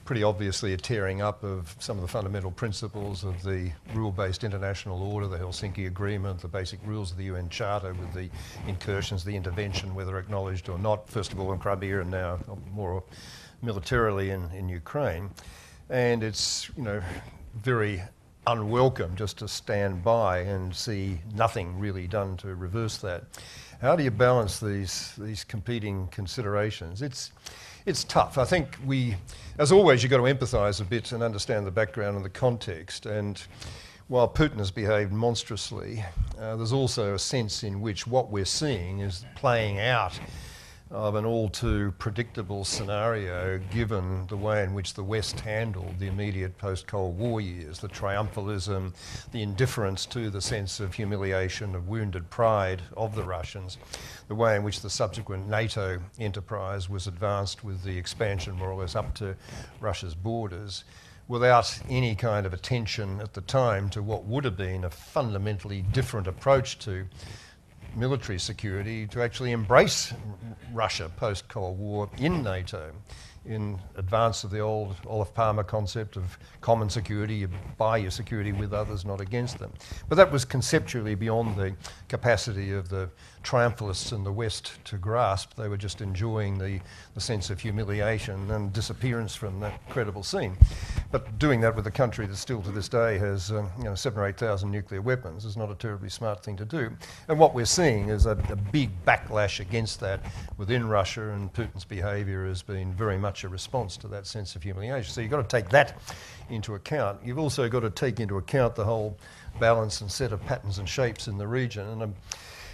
pretty obviously a tearing up of some of the fundamental principles of the rule-based international order, the Helsinki Agreement, the basic rules of the UN Charter with the incursions, the intervention, whether acknowledged or not, first of all in Crimea and now more militarily in Ukraine. And it's, very unwelcome just to stand by and see nothing really done to reverse that. How do you balance these competing considerations? It's tough. I think as always, you've got to empathise a bit and understand the background and the context. And while Putin has behaved monstrously, there's also a sense in which what we're seeing is playing out of an all too predictable scenario given the way in which the West handled the immediate post-Cold War years, the triumphalism, the indifference to the sense of humiliation, of wounded pride of the Russians, the way in which the subsequent NATO enterprise was advanced with the expansion more or less up to Russia's borders, without any kind of attention at the time to what would have been a fundamentally different approach to military security, to actually embrace Russia post-Cold War in NATO, in advance of the old Olof Palme concept of common security. You buy your security with others, not against them. But that was conceptually beyond the capacity of the triumphalists in the West to grasp. They were just enjoying the sense of humiliation and disappearance from that credible scene. But doing that with a country that still to this day has 7,000 or 8,000 nuclear weapons is not a terribly smart thing to do. And what we're seeing is a big backlash against that within Russia, and Putin's behaviour has been very much a response to that sense of humiliation. So you've got to take that into account. You've also got to take into account the whole balance and set of patterns and shapes in the region,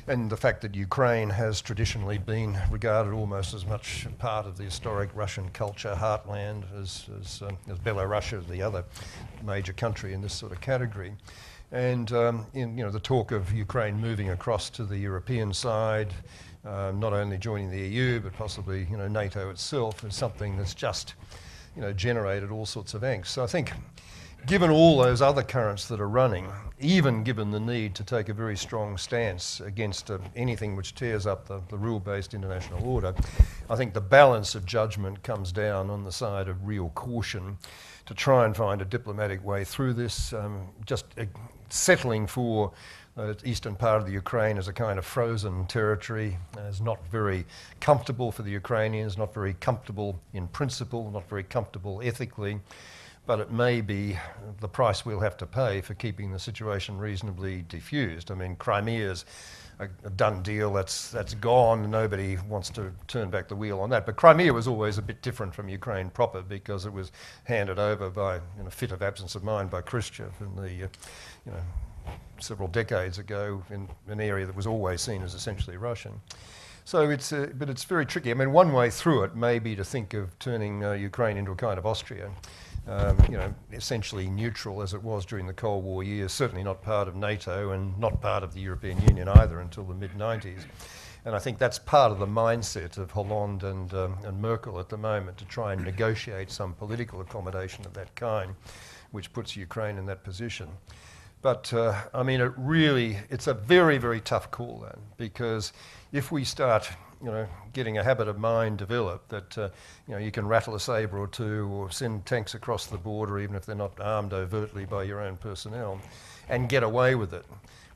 and the fact that Ukraine has traditionally been regarded almost as much part of the historic Russian culture heartland as Belarus, the other major country in this sort of category. And the talk of Ukraine moving across to the European side, not only joining the EU but possibly NATO itself, is something that's just generated all sorts of angst. So I think, given all those other currents that are running, even given the need to take a very strong stance against anything which tears up the rule-based international order, I think the balance of judgment comes down on the side of real caution to try and find a diplomatic way through this, settling for the eastern part of the Ukraine as a kind of frozen territory is not very comfortable for the Ukrainians, not very comfortable in principle, not very comfortable ethically. But it may be the price we'll have to pay for keeping the situation reasonably diffused. I mean, Crimea's a done deal, that's gone, nobody wants to turn back the wheel on that. But Crimea was always a bit different from Ukraine proper because it was handed over by, in a fit of absence of mind, by Khrushchev in the, several decades ago in an area that was always seen as essentially Russian. So but it's very tricky. I mean, one way through it may be to think of turning Ukraine into a kind of Austria. Essentially neutral as it was during the Cold War years, certainly not part of NATO and not part of the European Union either until the mid-90s. And I think that's part of the mindset of Hollande and Merkel at the moment, to try and negotiate some political accommodation of that kind, which puts Ukraine in that position. But it's a very, very tough call then, because if we start getting a habit of mind developed that you can rattle a sabre or two or send tanks across the border even if they're not armed overtly by your own personnel and get away with it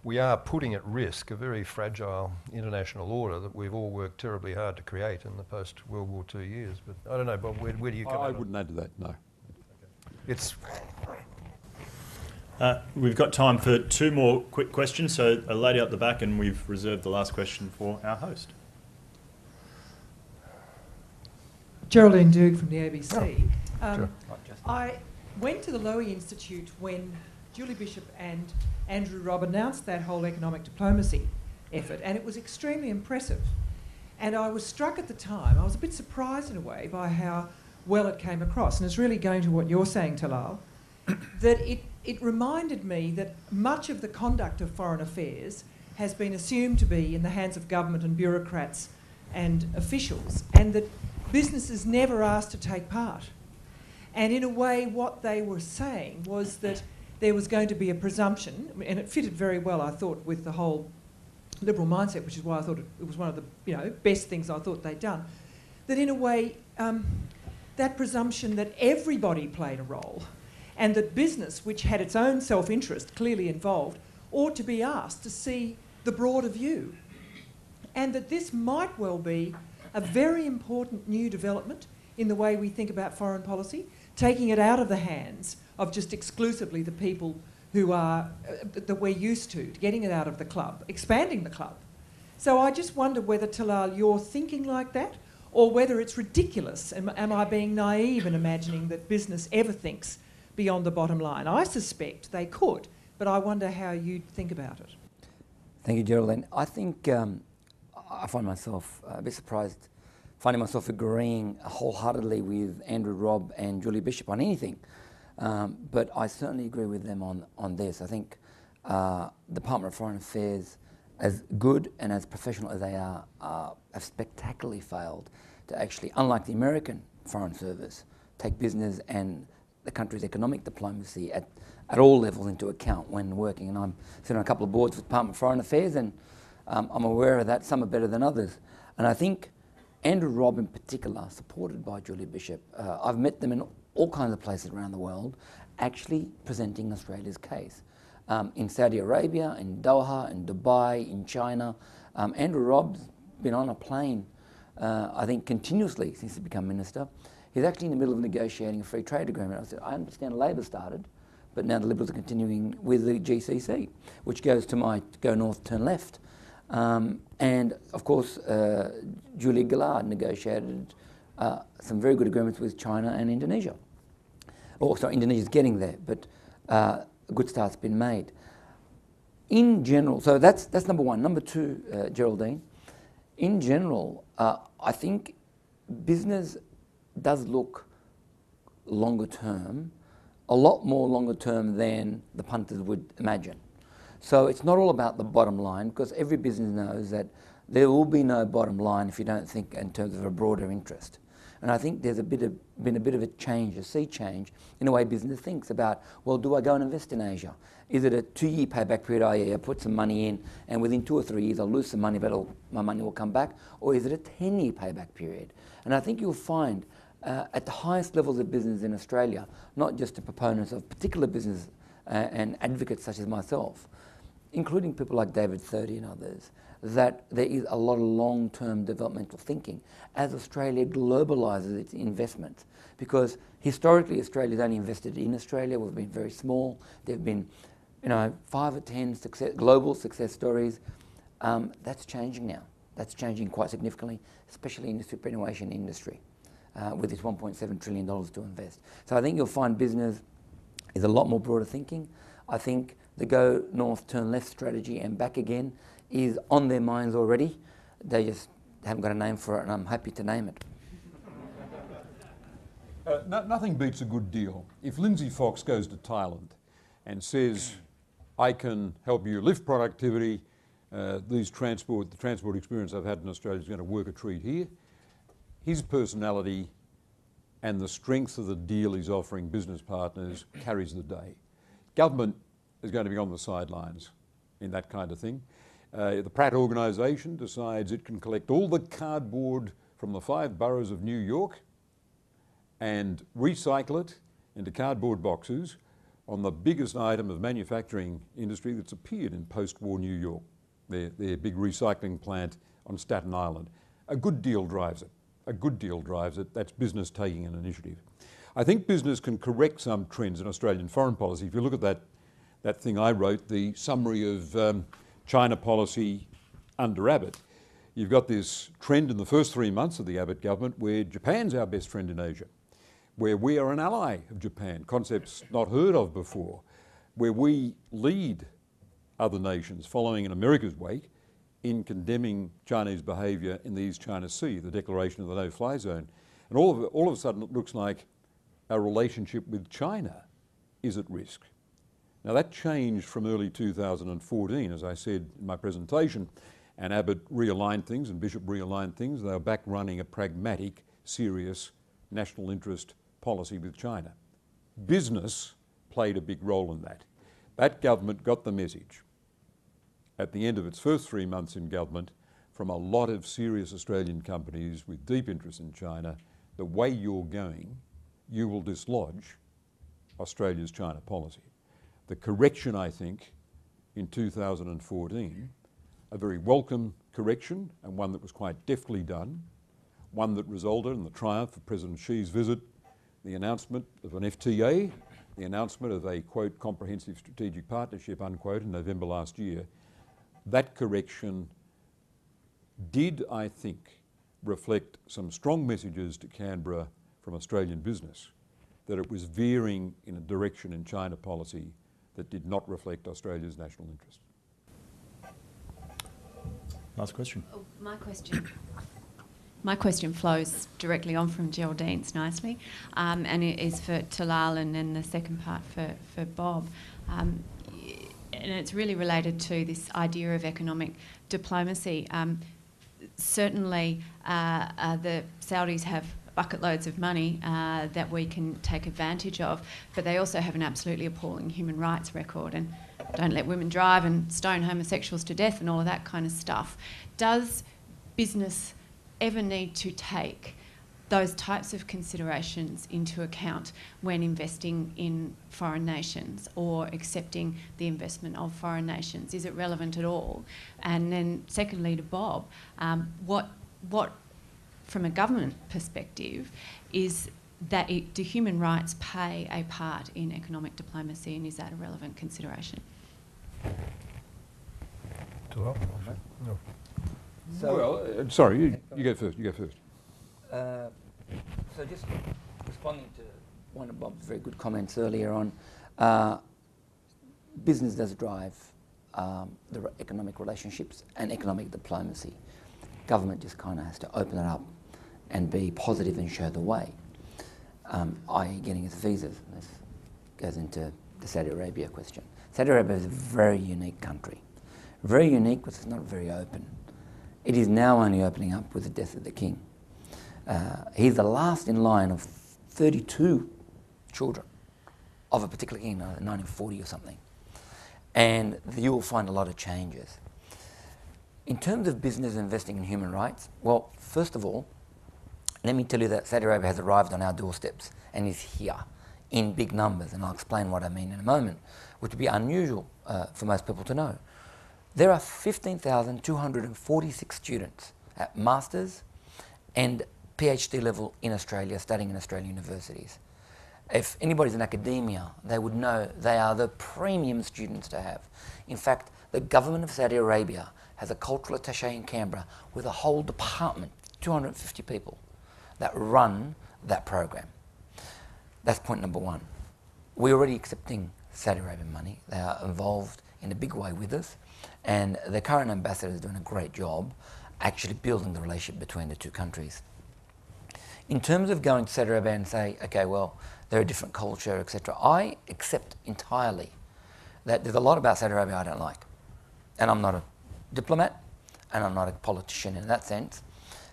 we are putting at risk a very fragile international order that we've all worked terribly hard to create in the post-World War II years. But I don't know, Bob, where do you come out?
I wouldn't add to that, no.
It's...
We've got time for two more quick questions. So a lady up the back, and we've reserved the last question for our host.
Geraldine Doog from the ABC.
Sure.
I went to the Lowy Institute when Julie Bishop and Andrew Robb announced that whole economic diplomacy effort, and it was extremely impressive. And I was struck at the time, I was a bit surprised in a way by how well it came across. And it's really going to what you're saying, Talal, that it reminded me that much of the conduct of foreign affairs has been assumed to be in the hands of government and bureaucrats and officials, and that business is never asked to take part. And in a way, what they were saying was that there was going to be a presumption, and it fitted very well, I thought, with the whole liberal mindset, which is why I thought it was one of the best things I thought they'd done, that in a way, that presumption that everybody played a role, and that business, which had its own self-interest clearly involved, ought to be asked to see the broader view. And that this might well be a very important new development in the way we think about foreign policy, taking it out of the hands of just exclusively the people who are, that we're used to, getting it out of the club, expanding the club. So I just wonder whether, Talal, you're thinking like that, or whether it's ridiculous. Am I being naive in imagining that business ever thinks beyond the bottom line? I suspect they could, but I wonder how you'd think about it.
Thank you, Geraldine. I think I find myself a bit surprised, finding myself agreeing wholeheartedly with Andrew Robb and Julie Bishop on anything. But I certainly agree with them on this. I think the Department of Foreign Affairs, as good and as professional as they are, have spectacularly failed to actually, unlike the American Foreign Service, take business and the country's economic diplomacy at all levels into account when working. And I'm sitting on a couple of boards with the Department of Foreign Affairs, and I'm aware of that. Some are better than others. And I think Andrew Robb in particular, supported by Julie Bishop, I've met them in all kinds of places around the world, actually presenting Australia's case. In Saudi Arabia, in Doha, in Dubai, in China. Andrew Robb's been on a plane, I think, continuously since he's become minister. He's actually in the middle of negotiating a free trade agreement. I said, I understand Labor started, but now the Liberals are continuing with the GCC, which goes to my go north, turn left. And of course, Julia Gillard negotiated some very good agreements with China and Indonesia. Oh, sorry, Indonesia's getting there, but a good start's been made. In general, so that's number one. Number two, Geraldine, in general, I think business does look longer term, a lot more longer term than the punters would imagine. So it's not all about the bottom line, because every business knows that there will be no bottom line if you don't think in terms of a broader interest. And I think there's been a bit of a change, a sea change, in the way business thinks about, well, do I go and invest in Asia? Is it a 2-year payback period? Oh yeah, I put some money in, and within 2 or 3 years I'll lose some money, but my money will come back? Or is it a 10-year payback period? And I think you'll find at the highest levels of business in Australia, not just the proponents of particular business and advocates such as myself, including people like David Thodey and others, that there is a lot of long-term developmental thinking as Australia globalises its investments. Because historically, Australia's only invested in Australia. We've been very small. There have been, 5 or 10 global success stories. That's changing now. That's changing quite significantly, especially in the superannuation industry, with this $1.7 trillion to invest. So I think you'll find business is a lot more broader thinking. I think the go north, turn left strategy and back again is on their minds already. They just haven't got a name for it, and I'm happy to name it.
Nothing beats a good deal. If Lindsay Fox goes to Thailand and says, I can help you lift productivity, the transport experience I've had in Australia is going to work a treat here, his personality and the strength of the deal he's offering business partners carries the day. Government is going to be on the sidelines in that kind of thing. The Pratt organisation decides it can collect all the cardboard from the 5 boroughs of New York and recycle it into cardboard boxes on the biggest item of manufacturing industry that's appeared in post-war New York, their big recycling plant on Staten Island. A good deal drives it. A good deal drives it. That's business taking an initiative. I think business can correct some trends in Australian foreign policy. If you look at that thing I wrote, the summary of China policy under Abbott, you've got this trend in the first 3 months of the Abbott government where Japan's our best friend in Asia, where we are an ally of Japan, concepts not heard of before, where we lead other nations following in America's wake in condemning Chinese behaviour in the East China Sea, the declaration of the no-fly zone. And all of a sudden it looks like our relationship with China is at risk. Now that changed from early 2014, as I said in my presentation, and Abbott realigned things and Bishop realigned things. They were back running a pragmatic, serious, national interest policy with China. Business played a big role in that. That government got the message at the end of its first 3 months in government from a lot of serious Australian companies with deep interest in China, the way you're going, you will dislodge Australia's China policy. The correction, I think, in 2014, a very welcome correction and one that was quite deftly done, one that resulted in the triumph of President Xi's visit, the announcement of an FTA, the announcement of a, quote, comprehensive strategic partnership, unquote, in November last year. That correction did, I think, reflect some strong messages to Canberra from Australian business that it was veering in a direction in China policy that did not reflect Australia's national interest.
Last question.
Oh, my question flows directly on from Geraldine's nicely, and it is for Talal, and then the second part for Bob. And it's really related to this idea of economic diplomacy. Certainly, the Saudis have bucket loads of money that we can take advantage of, but they also have an absolutely appalling human rights record, and don't let women drive and stone homosexuals to death and all of that kind of stuff. Does business ever need to take those types of considerations into account when investing in foreign nations or accepting the investment of foreign nations? Is it relevant at all? And then secondly to Bob, what from a government perspective is that do human rights play a part in economic diplomacy, and is that a relevant consideration?
No.
So, well, sorry, you go first.
So just responding to one of Bob's very good comments earlier on, business does drive the economic relationships and economic diplomacy. Government just kind of has to open it up and be positive and show the way, i.e. getting us visas. This goes into the Saudi Arabia question. Saudi Arabia is a very unique country. Very unique because it's not very open. It is now only opening up with the death of the king. He's the last in line of 32 children of a particular king, 1940 or something. And you will find a lot of changes. In terms of business investing in human rights, well, first of all, let me tell you that Saudi Arabia has arrived on our doorsteps and is here in big numbers, and I'll explain what I mean in a moment, which would be unusual for most people to know. There are 15,246 students at master's and PhD level in Australia studying in Australian universities. If anybody's in academia, they would know they are the premium students to have. In fact, the government of Saudi Arabia has a cultural attaché in Canberra with a whole department, 250 people, that run that program. That's point number one. We're already accepting Saudi Arabian money. They are involved in a big way with us, and the current ambassador is doing a great job actually building the relationship between the two countries. In terms of going to Saudi Arabia and say, okay, well, they're a different culture, etc., I accept entirely that there's a lot about Saudi Arabia I don't like. And I'm not a diplomat, and I'm not a politician in that sense.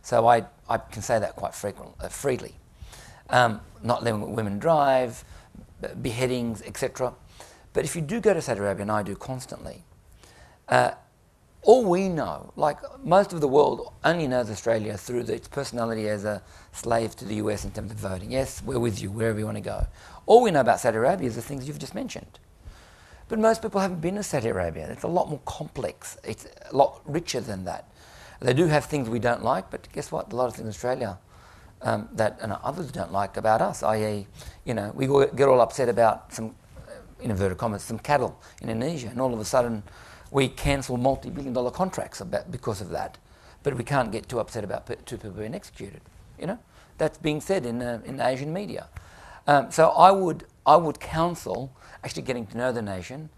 So I can say that quite freely. Not letting women drive, beheadings, etc. But if you do go to Saudi Arabia, and I do constantly, all we know, like most of the world only knows Australia through its personality as a slave to the US in terms of voting. Yes, we're with you wherever you want to go. All we know about Saudi Arabia is the things you've just mentioned. But most people haven't been to Saudi Arabia. It's a lot more complex. It's a lot richer than that. They do have things we don't like, but guess what? A lot of things in Australia that others don't like about us, i.e., we get all upset about some, in inverted commas, some cattle in Indonesia, and all of a sudden we cancel multi-billion-dollar contracts because of that. But we can't get too upset about two people being executed. That's being said in the Asian media. So I would counsel actually getting to know the nation,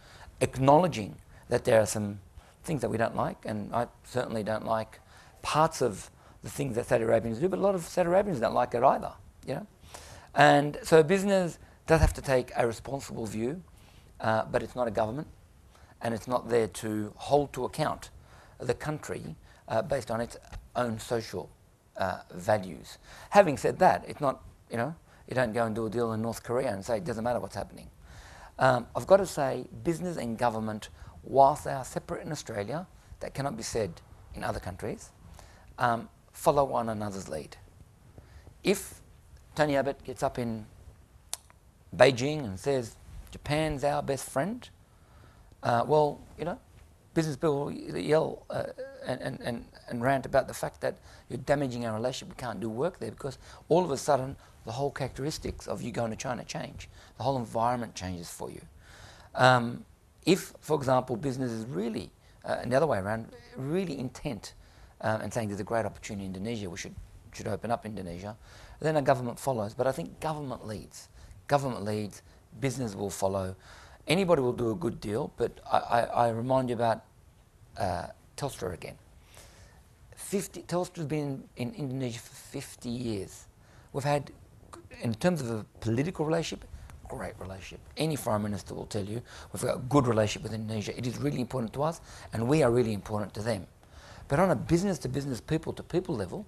acknowledging that there are some things that we don't like, and I certainly don't like parts of the things that Saudi Arabians do, but a lot of Saudi Arabians don't like it either, And so business does have to take a responsible view, but it's not a government, and it's not there to hold to account the country based on its own social values. Having said that, it's not, you don't go and do a deal in North Korea and say it doesn't matter what's happening. I've got to say, business and government, whilst they are separate in Australia, that cannot be said in other countries, follow one another's lead. If Tony Abbott gets up in Beijing and says, Japan's our best friend, business people will yell and rant about the fact that you're damaging our relationship, we can't do work there, because all of a sudden the whole characteristics of you going to China change. The whole environment changes for you. If, for example, business is really, and the other way around, really intent and saying there's a great opportunity in Indonesia, we should open up Indonesia, then a government follows. But I think government leads. Government leads, business will follow. Anybody will do a good deal, but I remind you about Telstra again. Telstra's been in Indonesia for 50 years. We've had, in terms of a political relationship, great relationship. Any foreign minister will tell you we've got a good relationship with Indonesia. It is really important to us, and we are really important to them. But on a business-to-business, people-to-people level,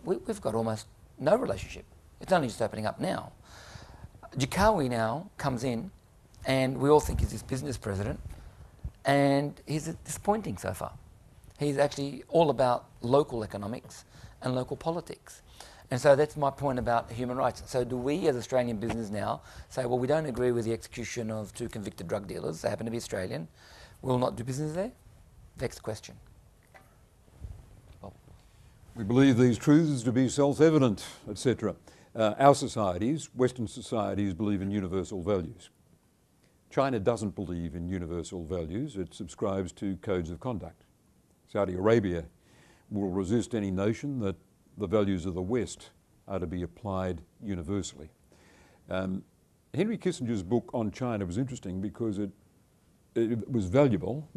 we've got almost no relationship. It's only just opening up now. Jokowi now comes in, and we all think he's this business president, and he's disappointing so far. He's actually all about local economics and local politics. And so that's my point about human rights. So do we as Australian business now say, well, we don't agree with the execution of 2 convicted drug dealers, they happen to be Australian, we'll not do business there? Next question.
We believe these truths to be self-evident, etc. Our societies, Western societies, believe in universal values. China doesn't believe in universal values, it subscribes to codes of conduct. Saudi Arabia will resist any notion that the values of the West are to be applied universally. Henry Kissinger's book on China was interesting because it was valuable,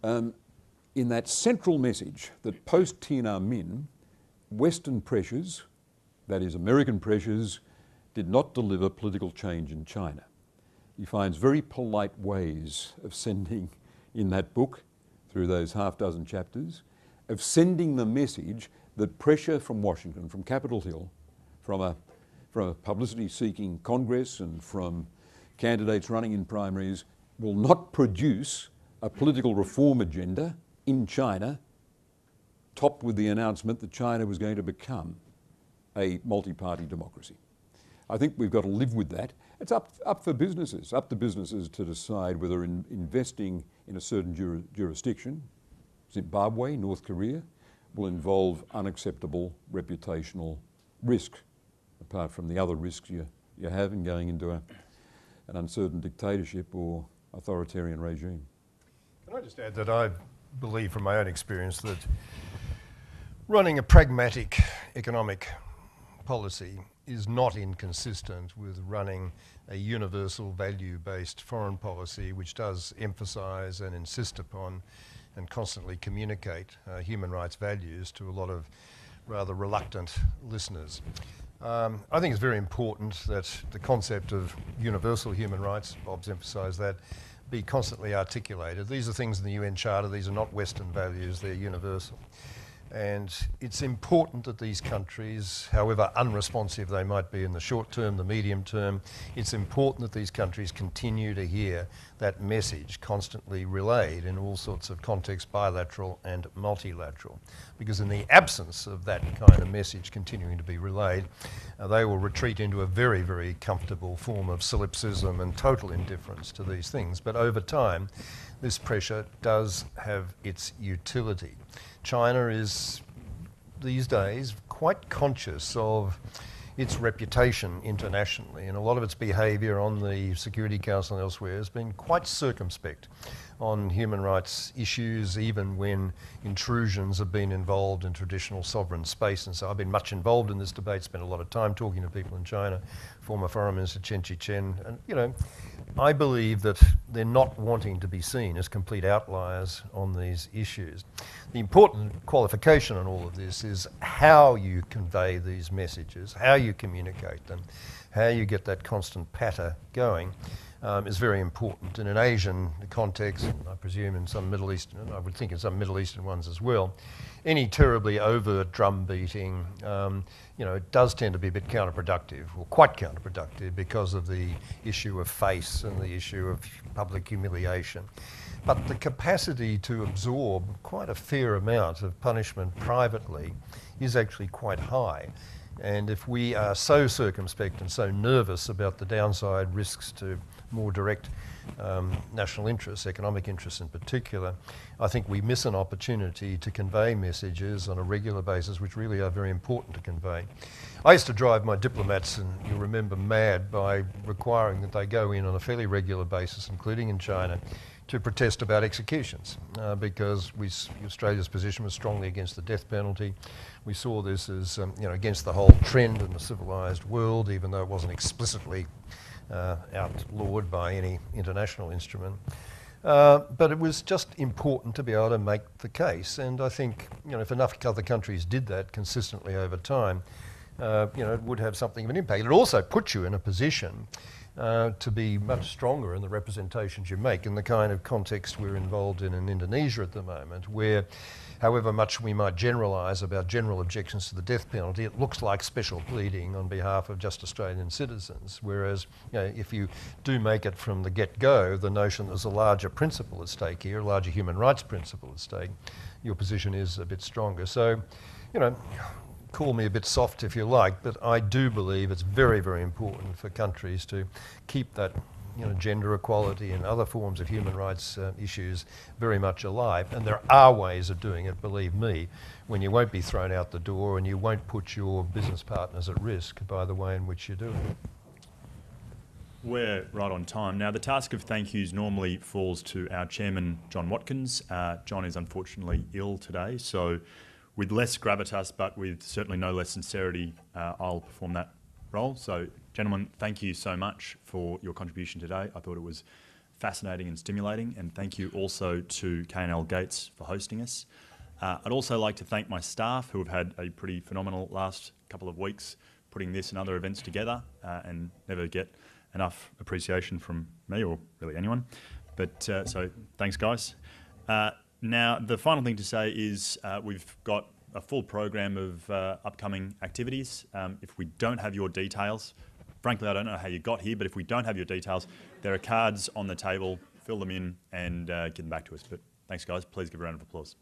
in that central message that post-Tiananmen, Western pressures, that is American pressures, did not deliver political change in China. He finds very polite ways of sending, in that book, through those half dozen chapters, of sending the message that pressure from Washington, from Capitol Hill, from a publicity-seeking Congress and from candidates running in primaries will not produce a political reform agenda in China, topped with the announcement that China was going to become a multi-party democracy. I think we've got to live with that. It's up to businesses to decide whether investing in a certain jurisdiction, Zimbabwe, North Korea, will involve unacceptable reputational risk, apart from the other risks you have in going into an uncertain dictatorship or authoritarian regime.
Can I just add that I believe from my own experience that running a pragmatic economic policy is not inconsistent with running a universal value-based foreign policy which does emphasise and insist upon and constantly communicate human rights values to a lot of rather reluctant listeners. I think it's very important that the concept of universal human rights, Bob's emphasised that, be constantly articulated. These are things in the UN Charter, these are not Western values, they're universal.
And it's important that these countries, however unresponsive they might be in the short term, the medium term, it's important that these countries continue to hear that message constantly relayed in all sorts of contexts, bilateral and multilateral. Because in the absence of that kind of message continuing to be relayed, they will retreat into a very, very comfortable form of solipsism and total indifference to these things. But over time, this pressure does have its utility. China is, these days, quite conscious of its reputation internationally, and a lot of its behaviour on the Security Council and elsewhere has been quite circumspect on human rights issues, even when intrusions have been involved in traditional sovereign space. And so I've been much involved in this debate, spent a lot of time talking to people in China, former Foreign Minister Chen Chichen, and you know, I believe that they're not wanting to be seen as complete outliers on these issues. The important qualification on all of this is how you convey these messages, how you communicate them, how you get that constant patter going is very important. In an Asian context, and I presume in some Middle Eastern, and I would think in some Middle Eastern ones as well, any terribly overt drum beating, you know, it does tend to be a bit counterproductive, or quite counterproductive, because of the issue of face and the issue of public humiliation. But the capacity to absorb quite a fair amount of punishment privately is actually quite high. And if we are so circumspect and so nervous about the downside risks to more direct national interests, economic interests in particular, I think we miss an opportunity to convey messages on a regular basis which really are very important to convey. I used to drive my diplomats, and you'll remember, mad by requiring that they go in on a fairly regular basis, including in China, to protest about executions because Australia's position was strongly against the death penalty. We saw this as you know, against the whole trend in the civilised world, even though it wasn't explicitly outlawed by any international instrument. But it was just important to be able to make the case, and I think, you know, if enough other countries did that consistently over time, you know, it would have something of an impact. It also puts you in a position to be much stronger in the representations you make in the kind of context we're involved in Indonesia at the moment, where however much we might generalise about general objections to the death penalty, it looks like special pleading on behalf of just Australian citizens. Whereas, you know, if you do make it from the get-go, the notion there's a larger principle at stake here, a larger human rights principle at stake, your position is a bit stronger. So, you know, call me a bit soft if you like, but I do believe it's very, very important for countries to keep that, you know, gender equality and other forms of human rights issues very much alive. And there are ways of doing it, believe me, when you won't be thrown out the door and you won't put your business partners at risk by the way in which you do it.
We're right on time. Now, the task of thank yous normally falls to our chairman, John Watkins. John is unfortunately ill today, so with less gravitas, but with certainly no less sincerity, I'll perform that role. So, gentlemen, thank you so much for your contribution today. I thought it was fascinating and stimulating, and thank you also to K&L Gates for hosting us. I'd also like to thank my staff, who have had a pretty phenomenal last couple of weeks putting this and other events together, and never get enough appreciation from me or really anyone. But so thanks, guys. Now, the final thing to say is we've got a full program of upcoming activities. If we don't have your details, frankly, I don't know how you got here, but if we don't have your details, there are cards on the table. Fill them in and get them back to us. But thanks, guys. Please give a round of applause.